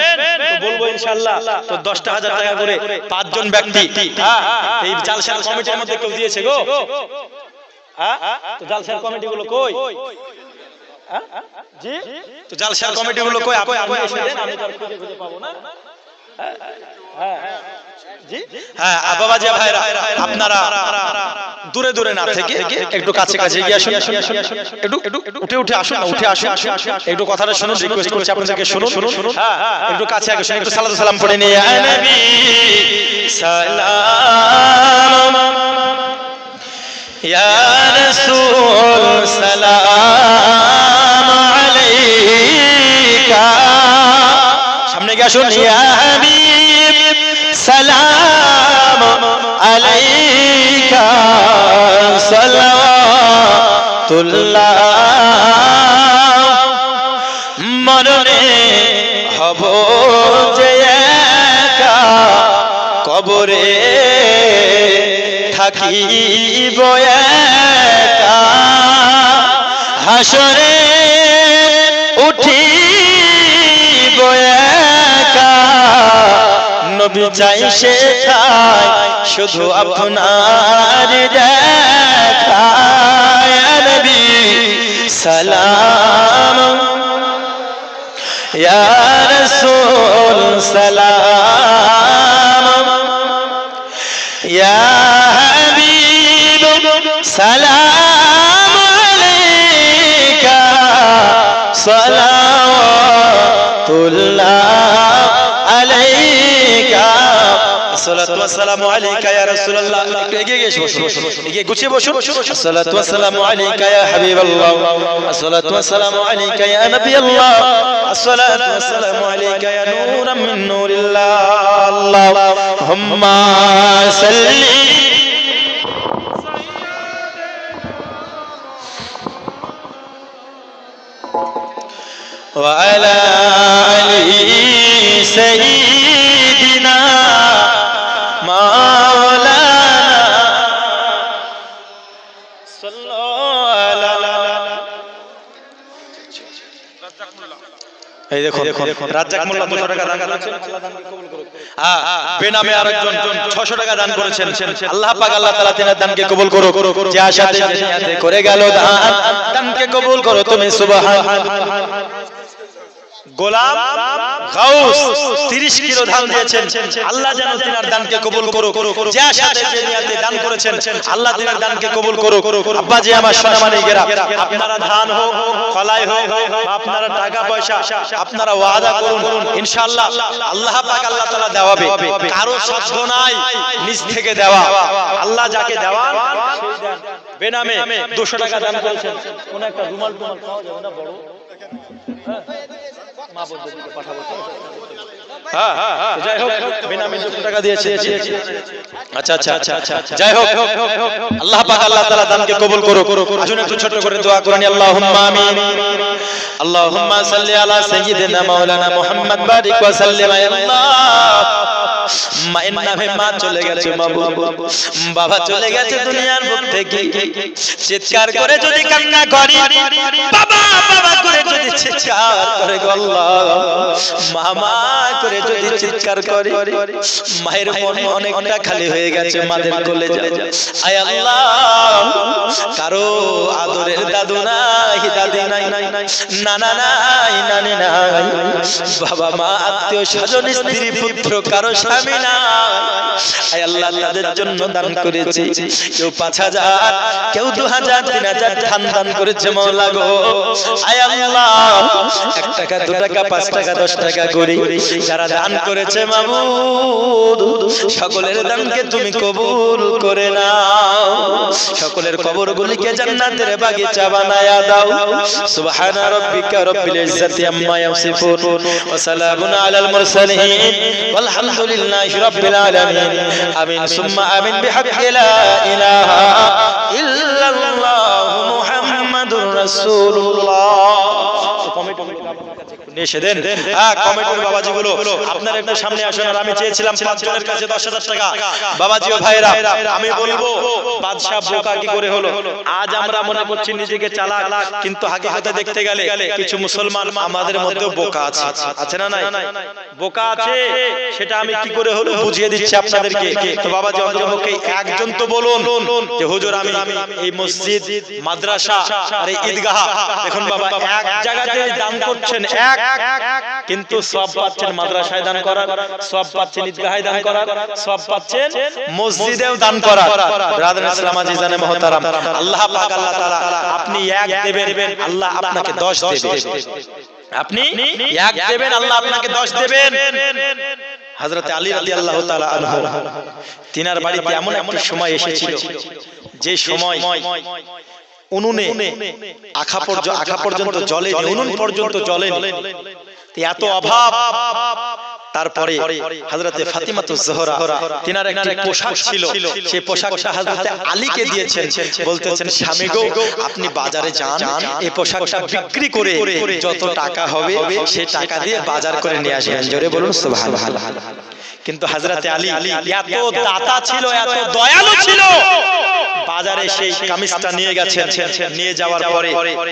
তো বলবো ইনশাআল্লাহ। তো 10,000 টাকা করে 5 জন ব্যক্তি এই জালসার কমিটির মধ্যে কেউ দিয়েছে গো? তো জালসার কমিটি গুলো কই? জি, তো জালসার কমিটি গুলো কই? আপনি এসে দেন, আমি তো আর খুঁজে পাবো না। জি হ্যাঁ বাবাজি ভাইরা, আপনারা দূরে দূরে না থেকে একটু কাছে কাছে এগিয়ে আসুন, একটু উঠে আসুন, একটু কথাটা শুনুন, রিকোয়েস্ট করছি আপনাদেরকে, শুনুন একটু কাছে আসুন, একটু সালাত সালাম পড়ে নিয়ে ইয়া নবী সালাম, ইয়া রাসূল সালাম আলাইকা। সামনে গিয়ে আসুন, ইয়া হাবিব সালাম আলাইকা সালাতুল্লাহ। মরণে হব যে একা, কবরে থাকিব একা, হাসরে উঠিব একা, নবী চাই শেখায় শুধু আপনার দেখা। ইয়া নবী সালাম, ইয়া রাসূল সালাম, ইয়া হাবিব সালাম আলাইকা সালাতুল্লাহ আলাইকা। আসসালাতু ওয়াসসালামু আলাইকা ইয়া রাসূলুল্লাহ। একটু এগিয়ে গিয়ে বসুন, এগিয়ে গুছিয়ে বসুন। আসসালাতু ওয়াসসালামু আলাইকা ইয়া হাবিবাল্লাহ, আসসালাতু ওয়াসসালামু আলাইকা ইয়া নবিয়াল্লাহ, আসসালাতু ওয়াসসালামু আলাইকা ইয়া নূরাম মিন নূরিল্লাহ। আল্লাহুম্মা সাল্লি ওয়া আলা আলি সাইয়্যিদিনা মাওলানা সাল্লাল্লাহু আলাইহি। এই দেখো রাজ্জাক মোল্লা 200 টাকা দান করেছেন, আল্লাহ দানকে কবুল করুক। বেনামে আরেকজন 600 টাকা দান করেছেন, আল্লাহ পাক আল্লাহ তাআলা তিনার দানকে কবুল করুক। যে আশাতে করে গেল দানকে কবুল করো তুমি, সুবহানাল্লাহ। গোলাম গাউস 30 কিলো ধান দিয়েছেন, আল্লাহ যেন তিনার দানকে কবুল করুক। যে আশাতে যে নিয়তে দান করেছেন, আল্লাহ তিনার দানকে কবুল করুক। আব্বাজি আমার সোনা মানিকেরা, আপনারা ধান হোক, কলাই হোক, আপনারা টাকা পয়সা আপনারা ওয়াদা করুন, ইনশাআল্লাহ আল্লাহ পাক আল্লাহ তাআলা দেওয়াবে। কারো সাধ্য নাই নিজ থেকে দেওয়া, আল্লাহ যাকে দেওয়ান সেই দেন। বেনামে 200 টাকা দান করেছেন, কোন একটা রুমাল পাওয়া যাবে না বড়? মা বন্ধুকে পাঠাবো। হ্যাঁ যাই হোক বেনামে 200 টাকা দিয়েছে। আচ্ছা যাই হোক আল্লাহ পাক আল্লাহ তাআলা দানকে কবুল করুক। আসুন একটু ছোট করে দোয়া করেন, আল্লাহুম্মা আমিন। আল্লাহুম্মা সাল্লি আলা সাইয়্যিদিনা মাওলানা মুহাম্মদ বারিক ওয়া সাল্লিম। আল্লাহ মায়ের নামে মা চলে গেছে, বাবা চলে গেছে দুনিয়ার বুক থেকে, চিৎকার করে যদি কান্না করি, বাবা বাবা করে যদি চিৎকার করে গো আল্লাহ, মামা করে যদি চিৎকার করে, মায়ের মন অনেকটা খালি হয়ে গেছে মাদের কোলে যাবে। আয় আল্লাহ, কারো আদরের দাদু নাই, দাদি নাই, নানা নাই, নানি নাই, বাবা মা আত্মীয় স্বজন স্ত্রী পুত্র কারো স্বামী নাই। আয় আল্লাহ, তাদের জন্য দান করেছি, কেউ 5000, কেউ 2000, 3000 দান করেছে মাওলা গো। আয় আল্লাহ, 1 টাকা 2 টাকা 5 টাকা 10 টাকা করে যারা দান করেছে মাবুদ, সকলের দানকে তুমি কবুল করে নাও, সকলের কবরগুলিকে জান্নাতের বাগিচা বানায়া দাও। সুবহানা রাব্বিকা রাব্বিল ইজ্জাতি আম্মা ইয়াসিফুন ওয়া সালামুন আলাল মুরসালিন ওয়ালহামদুলিল্লাহি রাব্বিল আলামিন। আমিন সুম্মা আমিন বিহাক্কি লা ইলাহা ইল্লাল্লাহু মুহাম্মাদুর রাসূলুল্লাহ। এসে দেন কমিটির বাবাজিগুলো আপনারা একটু সামনে আসুন। আর আমি চেয়েছিলাম 5 জনের কাছে 10,000 টাকা। বাবাজি ও ভাইরা, আমি বলবো বাদশা বোকা কি করে হলো? আজ আমরা মনে করছি নিজেকে চালাক, কিন্তু হাকিকতে দেখতে গেলে কিছু মুসলমান আমাদের মধ্যেও বোকা আছে। আছে না নাই? বোকা আছে, সেটা আমি কি করে হলো বুঝিয়ে দিচ্ছি আপনাদেরকে। তো বাবাজি অন্ততপক্ষে একজন তো বলুন যে হুজুর আমি এই মসজিদ, মাদ্রাসা আর এই ঈদগাহ, দেখুন বাবা এক জায়গাতে দান করছেন, এক কিন্তু সব পাচ্ছেন মাদ্রাসায় দান করার, সব পাচ্ছেন ঈদগাহে দান করার, সব পাচ্ছেন মসজিদেও দান করার। ব্রাদার ইসলাম আজিজানে মুহতারাম, আল্লাহ পাক আল্লাহ তাআলা আপনি এক দেবেন, আল্লাহ আপনাকে 10 দেবেন। আপনি এক দেবেন, আল্লাহ আপনাকে 10 দেবেন। হযরত আলী রাদিয়াল্লাহু তাআলা আনহু, তিনার বাড়িতে এমন একটা সময় এসেছিল যে সময় উনুনে আখা পর্যন্ত জ্বলে, উনুন পর্যন্ত জ্বলে, এত অভাব। তারপরে হযরতে ফাতিমাতুজ জোহরা, তিনার একটি পোশাক ছিল, সেই পোশাকটা হযরতে আলীকে দিয়েছেন, বলতেছেন স্বামী গো আপনি বাজারে যান, এই পোশাকটা বিক্রি করে যত টাকা হবে সেই টাকা দিয়ে বাজার করে নিয়ে আসবেন। জোরে বলুন সুবহানাল্লাহ। কিন্তু হযরতে আলী এত দাতা ছিল, এত দয়ালু ছিল, বাজারে সেই কামিজটা নিয়ে গেছেন, নিয়ে যাওয়ার পরে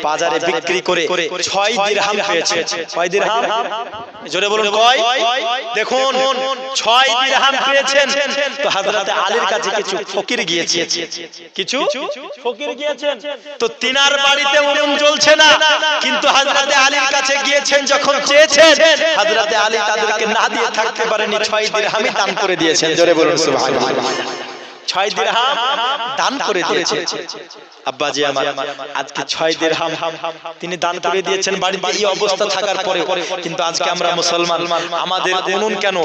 বাজারে বিক্রি করে 6 দিরহাম পেয়েছে। কয় দিরহাম? জোরে বলুন কয়? দেখুন 6 দিরহাম পেয়েছেন। তো হযরতে আলীর কাছে কিছু ফকির গিয়েছে, কিছু ফকির গিয়েছেন, তো তিনার বাড়িতে উনুন জ্বলছে না, কিন্তু হযরতে আলীর কাছে গিয়েছেন, যখন চেয়েছেন হযরতে আলী তাদেরকে না দিয়ে থাকতে পারেনি, 6 দিরহামই দান করে দিয়েছেন। জোরে বলুন সুবহানাল্লাহ। 6 দিরহাম দান করে দিয়েছে। আব্বাজি আমার আজকে 6 দিরহাম তিনি দান করে দিয়েছেন বাড়িতে এই অবস্থা থাকার পরে। কিন্তু আজকে আমরা মুসলমান, আমাদের উনুন কেন?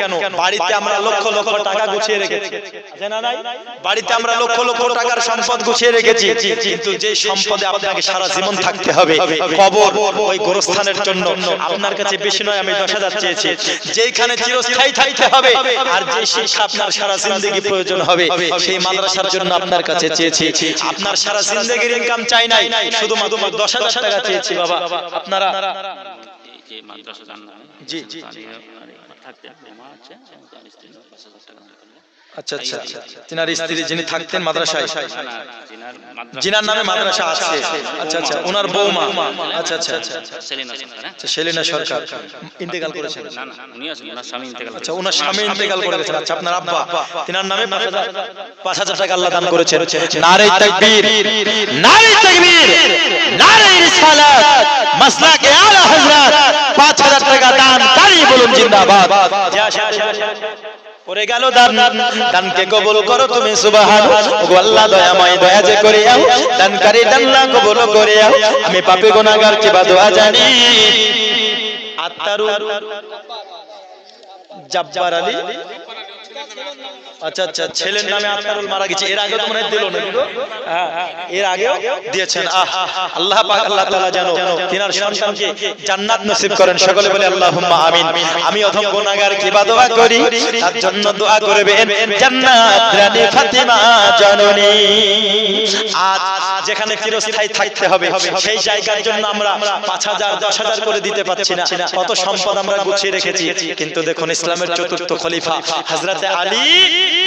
বাড়িতে আমরা লক্ষ লক্ষ টাকা গুছিয়ে রেখেছি, জানা নাই? বাড়িতে আমরা লক্ষ লক্ষ টাকার সম্পদ গুছিয়ে রেখেছি, কিন্তু যে সম্পদে আপনাকে সারা জীবন থাকতে হবে, কবর, ওই গোরস্থানের জন্য আপনার কাছে বেশি নয়, আমি 10,000 চেয়েছি, যেখানে চিরস্থায়ী থাকতে হবে, আর যে শিক্ষা আপনার সারা জিন্দেগি প্রয়োজন হবে, সেই মাদ্রাসার জন্য আপনার কাছে চেয়েছি। আপনার সারা জিন্দেগির ইনকাম চাই নাই, শুধুমাত্র 10,000 টাকা চেয়েছি। বাবা আপনারা
যে মাদ্রাসা জানা
জি
থাকতে মা আছে তার স্ত্রী 5,000 টাকা।
আচ্ছা আচ্ছা, তিনার স্ত্রী যিনি থাকতেন মাদ্রাসায়, জিনার নামে মাদ্রাসা আছে। আচ্ছা আচ্ছা, ওনার বৌমা। আচ্ছা আচ্ছা আচ্ছা, সেলিনা সরকার ইন্তেকাল করেছেন।
না না, উনি আছেন, ওনার স্বামী ইন্তেকাল।
আচ্ছা, ওনার স্বামী ইন্তেকাল করেছেন। আচ্ছা, আপনার আব্বা, তিনার নামে 5,000 টাকা আল্লাহ দান করেছেন। নারে তাকবীর, নারে তাকবীর, নারে রিসালাত, মাসলাকে আলা হযরত, 5,000 টাকা দান কারি বলুন জিন্দাবাদ। পড়ে গেল দান, দানকে কবুল করো তুমি সুবহানাল্লাহ। ওগো আল্লাহ দয়াময়, দয়া যে করিয়াও, দানকারী দানলা কবুল করিয়াও। আমি পাপী গুনাহগার কি বা দোয়া জানি। আত্তারু জব্বার আলী আচ্ছা আচ্ছা, ছেলের নামে আতারুল মারা গেছে, এর আগে তো মনে হয় দিল না গো? হ্যাঁ, এর আগেও দিয়েছেন। আল্লাহ পাক আল্লাহ তাআলা যেন তিনার সন্তানকে জান্নাত নসিব করেন, সকলে বলে আল্লাহুম্মা আমিন। আমি অধম গুনাহগার কি বা দোয়া করি, তার জন্য দোয়া করবেন জান্নাত রানী ফাতেমা জননী। আজ যেখানে চিরস্থায়ী থাকতে হবে সেই জায়গার জন্য আমরা 5000 10,000 করে দিতে পারছি না, কত সম্পদ আমরা গুছিয়ে রেখেছি, কিন্তু দেখুন ইসলামের চতুর্থ খলিফা হযরতে আলী,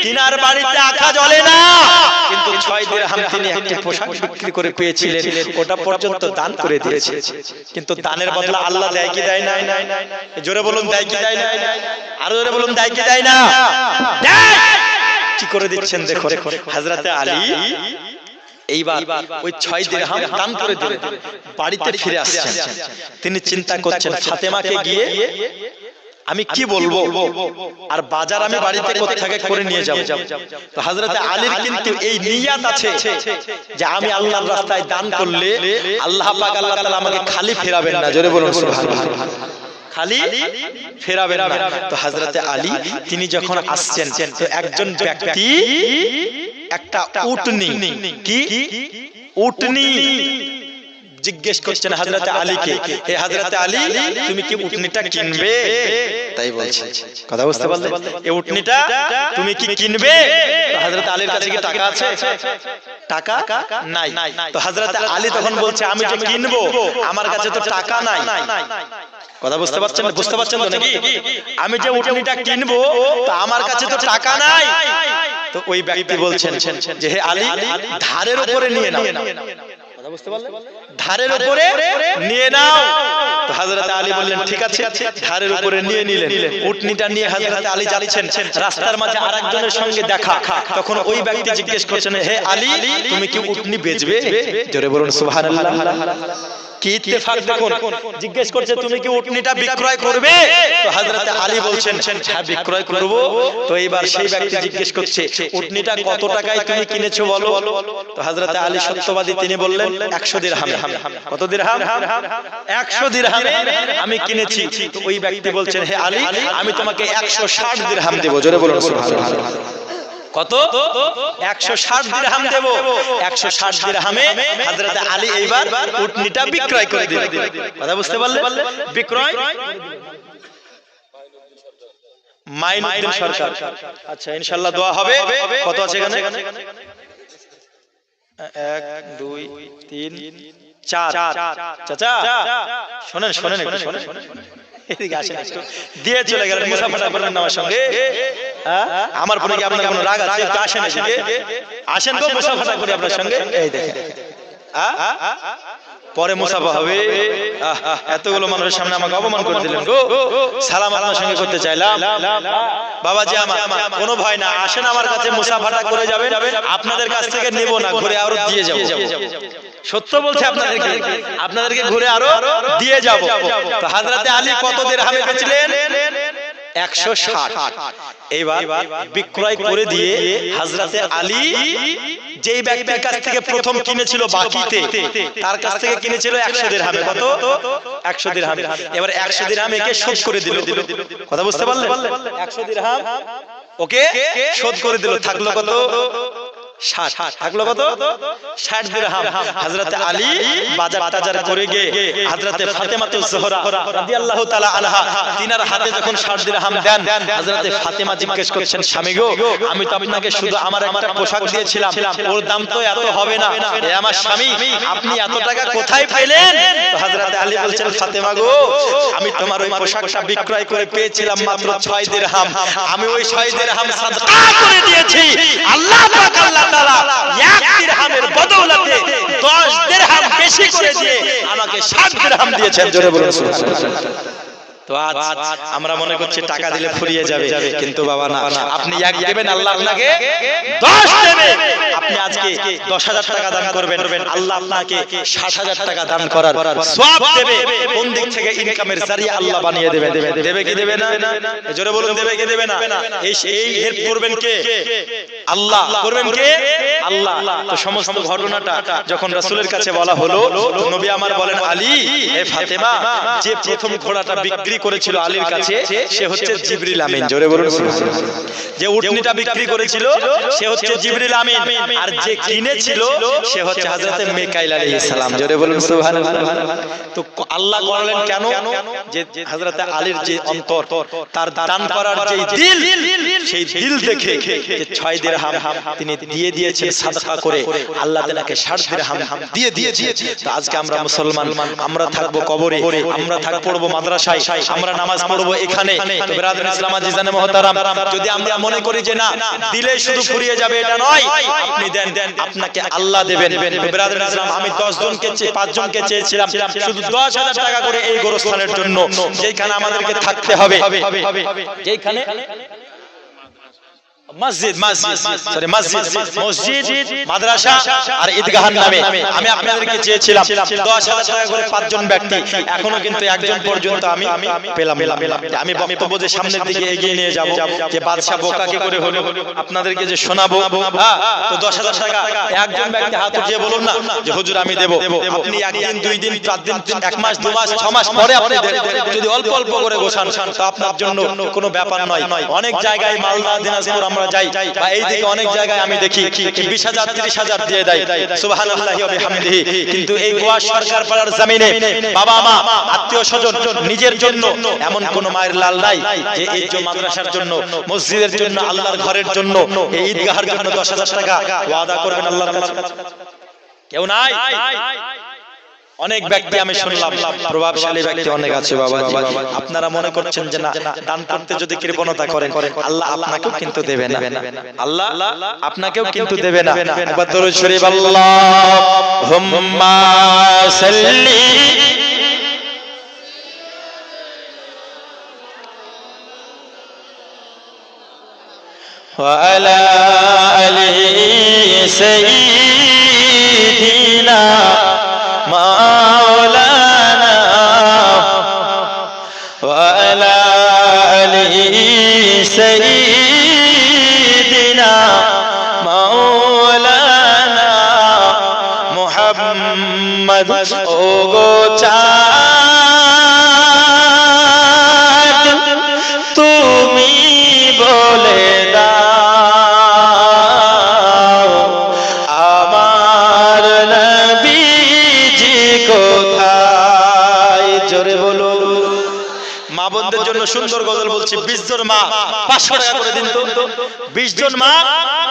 তিনার বাড়িতে আঁকা জ্বলে না, কিন্তু 6 দিরহাম তিনি একটি পোশাক বিক্রি করে পেয়েছিলেন, ওটা পর্যন্ত দান করে দিয়েছে। কিন্তু দানের বদলা আল্লাহ দেয় কি দেয় না? জোরে বলুন দেয় কি দেয় না? আরো জোরে বলুন দেয় কি দেয় না? দেয়। কি করে দিচ্ছেন দেখো, হযরতে আলী এইবার ওই 6 দিরহাম দান করে দিলেন, বাড়িতে ফিরে আসছেন। তিনি চিন্তা করছেন ফাতেমাকে গিয়ে আমি কি বলবো, আর বাজার আমি বাড়িতে কোথা থেকে করে নিয়ে যাব। তো হযরতে আলীর কিন্তু এই নিয়ত আছে যে আমি আল্লাহর রাস্তায় দান করলে আল্লাহ পাক আল্লাহ তাআলা আমাকে খালি ফেরাবেন না। জোরে বলুন সুবহানাল্লাহ, খালি ফেরাবেন না। তো হযরতে আলী তিনি যখন আসছেন, তো একজন ব্যক্তি একটা উটনি, কি উটনি জিজ্ঞেস করছেন হযরতে আলীকে, হে হযরতে আলী তুমি কি উটনিটা কিনবে? তাই বলছে, কথা বুঝতে পারলে? এই উটনিটা তুমি কি কিনবে? তো হযরতে আলীর কাছে কি টাকা আছে? টাকা নাই। তো হযরতে আলী তখন বলছে আমি যে কিনবো আমার কাছে তো টাকা নাই। কথা বুঝতে পারছেন? বুঝতে পারছেন তো নাকি? আমি যে উটনিটা কিনবো তো আমার কাছে তো টাকা নাই। তো ওই ব্যক্তি বলছেন যে হে আলী ধারের উপরে নিয়ে নাও। কথা বুঝতে পারলে? ধারের উপরে নিয়ে নাও। তো হযরতে আলী বললেন ঠিক আছে, ধারের উপরে নিয়ে নিলেন। উটনিটা নিয়ে হযরতে আলী যাচ্ছেন, রাস্তার মাঝে আরেকজনের সঙ্গে দেখা। তখন ওই ব্যক্তি জিজ্ঞেস করছেন হে আলী তুমি কি উটনি বেচবে? জোরে বলুন সুবহানাল্লাহ। কি ইত্তেফাক দেখুন, জিজ্ঞেস করছে তুমি কি উটনিটা বিক্রয় করবে? তো হযরতে আলী বলছেন হ্যাঁ বিক্রয় করব। তো এইবার সেই ব্যক্তি জিজ্ঞেস করছে উটনিটা কত টাকায় তুমি কিনেছো বলো? তো হযরতে আলী সত্যবাদী, তিনি বললেন 100 দিরহামে। কত দিরহাম? 100 দিরহামে আমি কিনেছি। তো ওই ব্যক্তি বলছেন হে আলী আমি তোমাকে 160 দিরহাম দেব। জোরে বলুন সুবহানাল্লাহ। কত? 160 দিরহাম দেব। 160 দিরহামে হযরতে আলী এইবার উটনিটা বিক্রয় করে দিলেন। কথা বুঝতে পারলেন? বিক্রয় মাইনুদ্দিন সরকার। আচ্ছা ইনশাআল্লাহ দোয়া হবে। কত আছে এখানে? 1 2 3 4। চাচা শুনেন শুনেন একটু শুনেন, এদিকে আসেন একটু। দিয়ে চলে গেলেন, মুসাফা করলেন আমার সঙ্গে। আমার পরে কি আপনার কোনো রাগ আছে? আসেন এদিকে, আসেন গো মুসাফা করি আপনার সঙ্গে। এই দেখেন পরে মুসাফা হবে। এতগুলো মানুষের সামনে আমাকে অপমান করে দিলেন গো। সালাম আপনার সঙ্গে করতে চাইলাম। বাবাজি আমার কোনো ভয় না, আসেন আমার কাছে মুসাফাটা করে যাবেন, আপনাদের কাছ থেকে নেব না, ঘুরে আরো দিয়ে যাব। সত্য বলছে আপনাদেরকে ঘুরে আরো দিয়ে যাব। তো হযরতে আলী কত দিরহামে বেচলেন? 160। এইবার বিক্রয় করে দিয়ে হযরতে আলী যেই ব্যক্তির কাছ থেকে প্রথম কিনেছিল বাকিতে, তার কাছ থেকে কিনেছিল 100 দিরহামে। কত? 100 দিরহামে। এবার 100 দিরহাম একে শোধ করে দিল। কথা বুঝতে পারলেন? 100 দিরহাম ওকে শোধ করে দিল। থাকলো কত? 60। থাকলো কত? 60 দিরহাম। হযরতে আলী বাজার টাজার করে গিয়ে হযরতে ফাতেমাতুজ জোহরা রাদিয়াল্লাহু তাআলা আনহা তিনার হাতে যখন 60 দিরহাম দেন, হযরতে ফাতেমা জিজ্ঞেস করছেন স্বামী গো আমি তো আপনাকে শুধু আমার একটা পোশাক দিয়েছিলাম, ওর দাম তো এত হবে না, এ আমার স্বামী আপনি এত টাকা কোথায় পেলেন? তো হযরতে আলী বলছেন ফাতেমা গো আমি তোমার ওই পোশাকটা বিক্রয় করে পেয়েছিলাম মাত্র 6 দিরহাম, আমি ওই 6 দিরহাম সাদকা করে দিয়েছি। আল্লাহ পাক আল্লাহ তাআলা 1 দিরহামের বদৌলতে 10 দিরহাম বেশি করে দিয়ে আমাকে 60 দিরহাম দিয়েছেন। জোরে বলুন সুবহানাল্লাহ। তো আজ আমরা মনে করছি টাকা দিলে ফুরিয়ে যাবে, কিন্তু বাবা না, আপনি 1 দেবেন আল্লাহ আপনাকে 10 দেবে। আপনি আজকে 10,000 টাকা দান করবেন, আল্লাহ আপনাকে 60,000 টাকা দান করার সওয়াব দেবে। কোন দিক থেকে ইনকামের জারিয়া আল্লাহ বানিয়ে দেবে। দেবে কি দেবে না? জোরে বলুন দেবে কি দেবে না? এই হেল্প করবেন কে? আল্লাহ। করবেন কে? আল্লাহ। তো সমস্ত ঘটনাটা যখন রাসূলের কাছে বলা হলো, নবী আমার বলেন আলী এ ফাতেমা যে প্রথম ঘোড়াটা বিক্রি করেছিল আলীর কাছে সে হচ্ছে জিবরিল আমিন। জোরে বলুন সুবহানাল্লাহ। যে উটনিটা বিক্রি করেছিল সে হচ্ছে জিবরিল আমিন, আর যে কিনেছিল সে হচ্ছে হযরতে মিকাইল আলাইহিস সালাম। জোরে বলুন সুবহানাল্লাহ। তো আল্লাহ করলেন কেন? যে হযরতে আলীর যে অন্তর, তার দান করার যে দিল, সেই দিল দেখে যে 6 দিরহাম তিনি দিয়ে দিয়েছেন সাদকা করে, আল্লাহ তাআলাকে 60 দিরহাম দিয়ে দিয়েছে। তো আজকে আমরা মুসলমান, আমরা থাকবো কবরে, আমরা পড়বো মাদ্রাসায়, আমরা নামাজ পড়বো এখানে। তো বিরাদর ইসলাম আজিজানে মুহতারাম, যদি আমরা মনে করি যে না দিলে শুধু ফুরিয়ে যাবে, এটা নয়, আপনি দেন, আপনাকে আল্লাহ দেবেন। তো বিরাদর ইসলাম, আমি 10 জনকে 5 জনকে চেয়েছিলাম শুধু 10,000 টাকা করে এই গোরস্থানের জন্য, যেখানে আমাদেরকে থাকতে হবে, যেখানে মসজিদ মাদ্রাসা আর ঈদগাহের নামে আমি আপনাদেরকে চেয়েছিলাম 10,000 টাকা করে 5 জন ব্যক্তি। এখনো কিন্তু একজন পর্যন্ত আমি পেলাম না। আমি বক্তব্য যে সামনের দিকে এগিয়ে নিয়ে যাব, যে বাদশা বোকা কি করে হলো আপনাদেরকে যে শোনাবো। তো 10,000 টাকা একজন ব্যক্তি হাত উঠিয়ে বলুন না যে হুজুর আমি দেব। আপনি একদিন 2 দিন 4 দিন 1 মাস 2 মাস 6 মাস পরে আপনি যদি অল্প অল্প করে গোছান, তো আপনার জন্য কোনো ব্যাপার নয়। অনেক জায়গায় মালদা দিনাজপুর আমরা যাই, বা এই দিকে অনেক জায়গায় আমি দেখি 20,000 30,000 দিয়ে দেয়, সুবহানাল্লাহি ওয়া বিহামদিহি। কিন্তু এই ওয়াজ সরকার পাড়ার জমিনে বাবা মা আত্মীয় স্বজন নিজের জন্য এমন কোন মায়ের লাল নাই যে এই যে মাদ্রাসার জন্য, মসজিদের জন্য, আল্লাহর ঘরের জন্য, এই ঈদগাহের জন্য 10,000 টাকা ওয়াদা করবেন আল্লাহর কাছে? কেউ নাই। অনেক ব্যক্তি আমি শুনলাম, প্রভাবশালী ব্যক্তি অনেক আছে বাবা। আপনারা মনে করছেন যে না দান করতে যদি কৃপণতা করেন, আল্লাহ আপনাকেও কিন্তু দেবে না, আল্লাহ আপনাকেও কিন্তু দেবে না। একবার দরুদ শরীফ আল্লাহুম্মা সাল্লি ওয়া আলা আলি সাইয়্যিদিনা মাওলানা ওয়া আলা আলি সাইয়্যিদিনা মাওলানা মুহাম্মদ। ও গো চাঁদ তুমি বলে দাও আমার নবীজি কোথায়? জোরে বলো। মা বোনদের জন্য সুন্দর গজল বলছি। 20 জন মা 500 টাকা করে দিন তো। 20 জন মা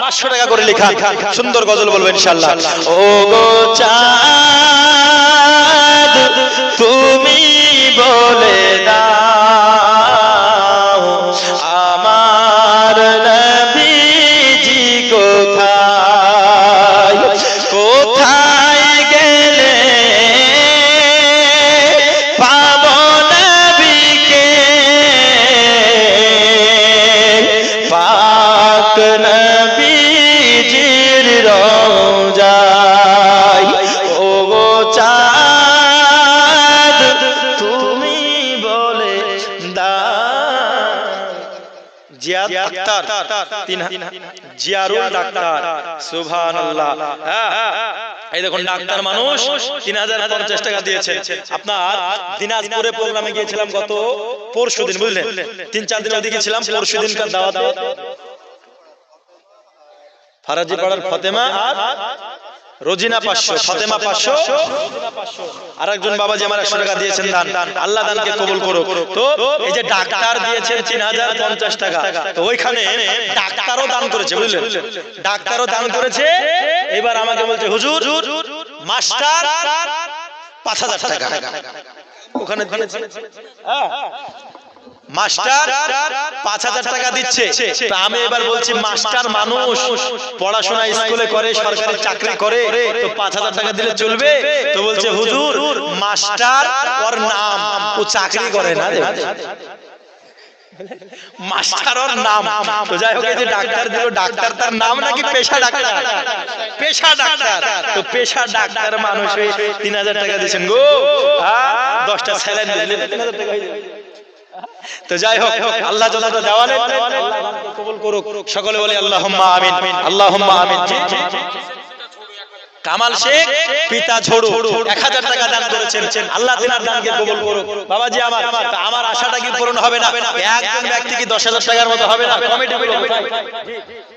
500 টাকা করে লেখা সুন্দর গজল বলবো ইনশাআল্লাহ। ও গো চাঁদ তুমি বলে দাও আমার নবীজি কোথায়? কোথায় গেলে পাবো নবীকে? পাক নবীজির রওজায়। ও গো চাঁদ তুমি বলে দাও। জিয়াদ আক্তার জিয়ারুল ডাক্তার, সুবহানাল্লাহ। এই দেখুন ডাক্তার মানুষ 3050 টাকা দিয়েছে। আপনার দিনাজপুরে প্রোগ্রামে গিয়েছিলাম গত পরশুদিন, বুঝলেন 3-4 দিন ওদিকে ছিলাম। পরশুদিনকার দাওয়াতে ফারাজি পাড়ার ফাতেমা আর রোজিনা 500, ফাতেমা 500, আর একজন বাবাজি আমার 100 টাকা দিয়েছেন দান। আল্লাহ দানকে কবুল করুক। তো এই যে ডাক্তার দিয়েছেন 3050 টাকা, তো ওইখানে ডাক্তারও দান করেছে, বুঝলেন ডাক্তারও দান করেছে। এবার আমাকে বলছে হুজুর মাস্টার 5000 টাকা ওখানে দিয়েছে। মাস্টার 5000 টাকা দিচ্ছে। তো আমি এবার বলছি মাস্টার মানুষ পড়াশোনা স্কুলে করে, সরকারি চাকরি করে, তো 5000 টাকা দিলে চলবে? তো বলছে হুজুর মাস্টার ওর নাম, ও চাকরি করে না, মাস্টার ওর নাম। তো যাই হোক, এই যে ডাক্তার দিল, ডাক্তার তার নাম নাকি পেশা ডাক্তার? পেশা ডাক্তার। তো পেশা ডাক্তার মানুষ 3000 টাকা দিয়েছেন গো। 10টা স্যালাইন দিলে 3000 টাকা হয়ে যাবে। তো যাই হোক, আল্লাহ যতটা দেওয়ালেন আল্লাহ কবুল করুক। সকলে বলে আল্লাহুম্মা আমিন, আল্লাহুম্মা আমিন। কামাল শেখ পিতা ঝোড়ু 1000 টাকা দান করেছেন। আল্লাহ তিনার দানকে কবুল করুক। বাবাজি আমার আশাটা কি পূরণ হবে না? একজন ব্যক্তি কি 10,000 টাকার মতো হবে না? কমিটি গুলো কোথায়?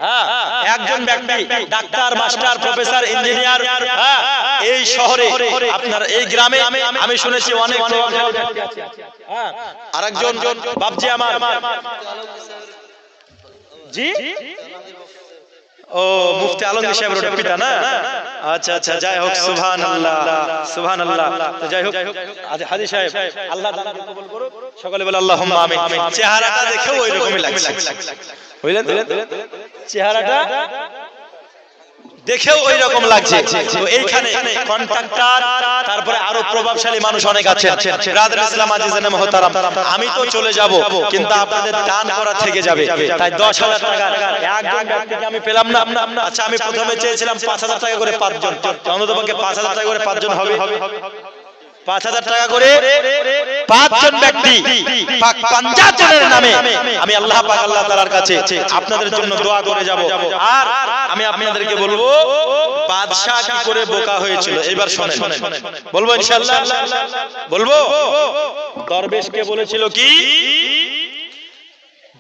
হ্যাঁ, একজন ব্যক্তি ডাক্তার, মাস্টার, প্রফেসর, ইঞ্জিনিয়ার, হ্যাঁ, এই শহরে আপনার এই গ্রামে আমি শুনেছি অনেক প্রভাবশালী ব্যক্তি আছে। হ্যাঁ, আরেকজন বাপজি আমার জি ও মুফতি আলমগীর সাহেব রোডের পিতা না? আচ্ছা আচ্ছা, যাই হোক, সুবহানাল্লাহ সুবহানাল্লাহ। তো যাই হোক হাজী সাহেব, আল্লাহ দানকে কবুল করুক। সকলে বলে আল্লাহুম্মা আমিন। চেহারাটা দেখেও ওই রকমই লাগছে, বুঝলেন? চেহারাটা দেখেও ওই রকম লাগছে। তো এইখানে কন্ট্রাক্টর, তারপরে আরো প্রভাবশালী মানুষ অনেক আছেন। ব্রাদার ইসলাম আজিজানে মুহতারাম, আমি তো চলে যাব, কিন্তু আপনাদের দান করা থেকে যাবে। তাই 10,000 টাকা একজন ব্যক্তিকে আমি পেলাম না। আচ্ছা, আমি প্রথমে চেয়েছিলাম 5,000 টাকা করে 5 জন, অন্ততপক্ষে 5,000 টাকা করে 5 জন হবে। 5,000 টাকা করে 5 জন ব্যক্তি, 50 জনের নামে আমি আল্লাহ পাক আল্লাহ তাআলার কাছে আপনাদের জন্য দোয়া করে যাব। আর আমি আপনাদেরকে বলবো বাদশা কি করে বোকা হয়েছিল, এবার শুনেন। বলবো ইনশাআল্লাহ, বলবো। দরবেশকে বলেছিল কি,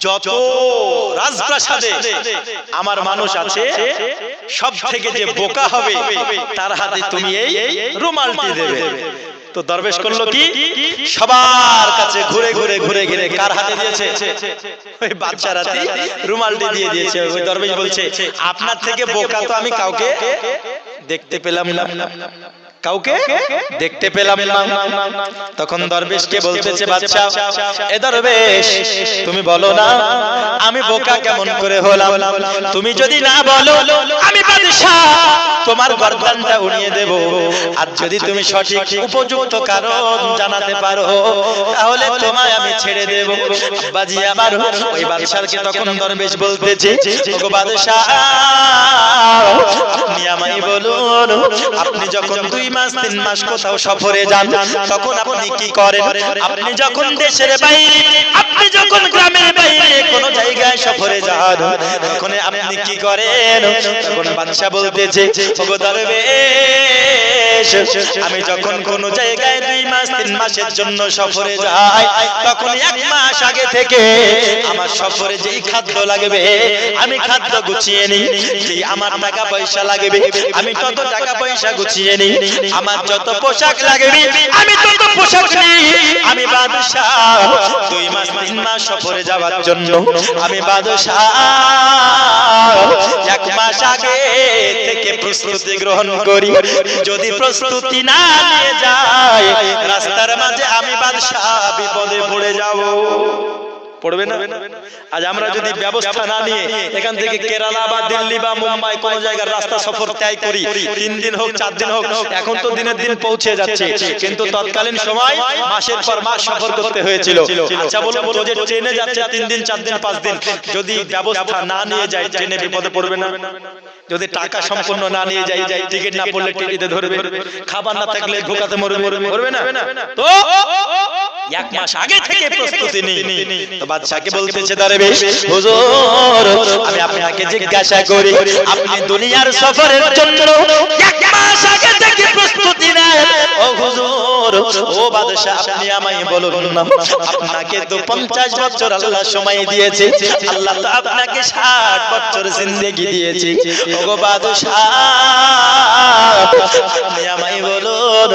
যত রাজপ্রাসাদে আমার মানুষ আছে সব থেকে যে বোকা হবে তার হাতে তুমি এই রুমালটি দেবে। তো দরবেশ করলো কি, সবার কাছে ঘুরে ঘুরে ঘুরে ঘুরে কার হাতে দিয়েছে? ওই বাদশার হাতে রুমালটি দিয়ে দিয়েছে। ওই দরবেশ বলছে, আপনার থেকে বোকা তো আমি কাউকে দেখতে পেলাম না, কাউকে দেখতে পেলাম না। তখন দরবেশকে বলতেছে বাদশা, এ দরবেশ তুমি বলো না আমি বোকা কেমন করে হলাম? তুমি যদি না বলো আমি বাদশা তোমার গর্দানটা উড়িয়ে দেব। আর যদি তুমি সঠিক উপযুক্ত কারণ জানাতে পারো তাহলে তোমায় আমি ছেড়ে দেব। বাজি আমার ওই বাদশাকে তখন দরবেশ বলতেছে, ওগো বাদশা আপনি আমায় বলুন, আপনি যখন 2 মাস 3 মাস কোথাও সফরে যান তখন আপনি কি করেন? আপনি যখন দেশের বাইরে, আপনি যখন গ্রামের বাইরে কোন জায়গায় সফরে যান তখন আপনি কি করেন? তখন বাদশা বলতেছে, ওগো দরবেশ আমি যখন কোন জায়গায় 2 মাস 3 মাসের জন্য সফরে যাই তখন 1 মাস আগে থেকে আমার সফরে যেই খাদ্য লাগবে আমি খাদ্য গুছিয়ে নিই, যেই আমার টাকা পয়সা লাগবে আমি তত টাকা পয়সা গুছিয়ে নিই, আমার যত পোশাক লাগবে আমি তত পোশাক নিই। আমি বাদশা 2 মাস 3 মাস সফরে যাওয়ার জন্য আমি বাদশা 1 মাস আগে থেকে প্রস্তুতি গ্রহণ করি। যদি প্রস্তুতি না নিয়ে যায় রাস্তার মাঝে আমি বাদশা বিপদে পড়ে যাব। পড়বে না? আজ আমরা যদি ব্যবস্থা না নিয়ে এখান থেকে কেরালা বা দিল্লি বা মুম্বাই কোন জায়গার রাস্তা সফর তয় করি, 3 দিন হোক 4 দিন হোক, এখন তো দিনের দিন পৌঁছে যাচ্ছে, কিন্তু তৎকালীন সময় মাসের পর মাস সফর করতে হয়েছিল। আচ্ছা বলুন তো, যে ট্রেনে যাচ্ছে 3 দিন 4 দিন 5 দিন, যদি ব্যবস্থা না নিয়ে যায় ট্রেনে বিপদে পড়বে না? যদি টাকা সম্পূর্ণ না নিয়ে যাই, টিকিট না পড়লে টিকিটে ধরবে, খাবার না থাকলে ভোকাতে মরবে না? তো 1 মাস আগে থেকে প্রস্তুতি নিই। তো বাদশাকে বলতেছে দরবেশ, হুজুর আমি আপনাকে জিজ্ঞাসা করি, আপনি দুনিয়ার সফরের জন্য 1 মাস আগে থেকে প্রস্তুতি নেন? ও হুজুর, ও বাদশা আপনি আমায় বলুন না, আপনাকে তো 50 বছর আল্লাহ সময় দিয়েছে, আল্লাহ তো আপনাকে 60 বছর জিন্দেগি দিয়েছে। ওগো বাদশা আপনি আমায় বলুন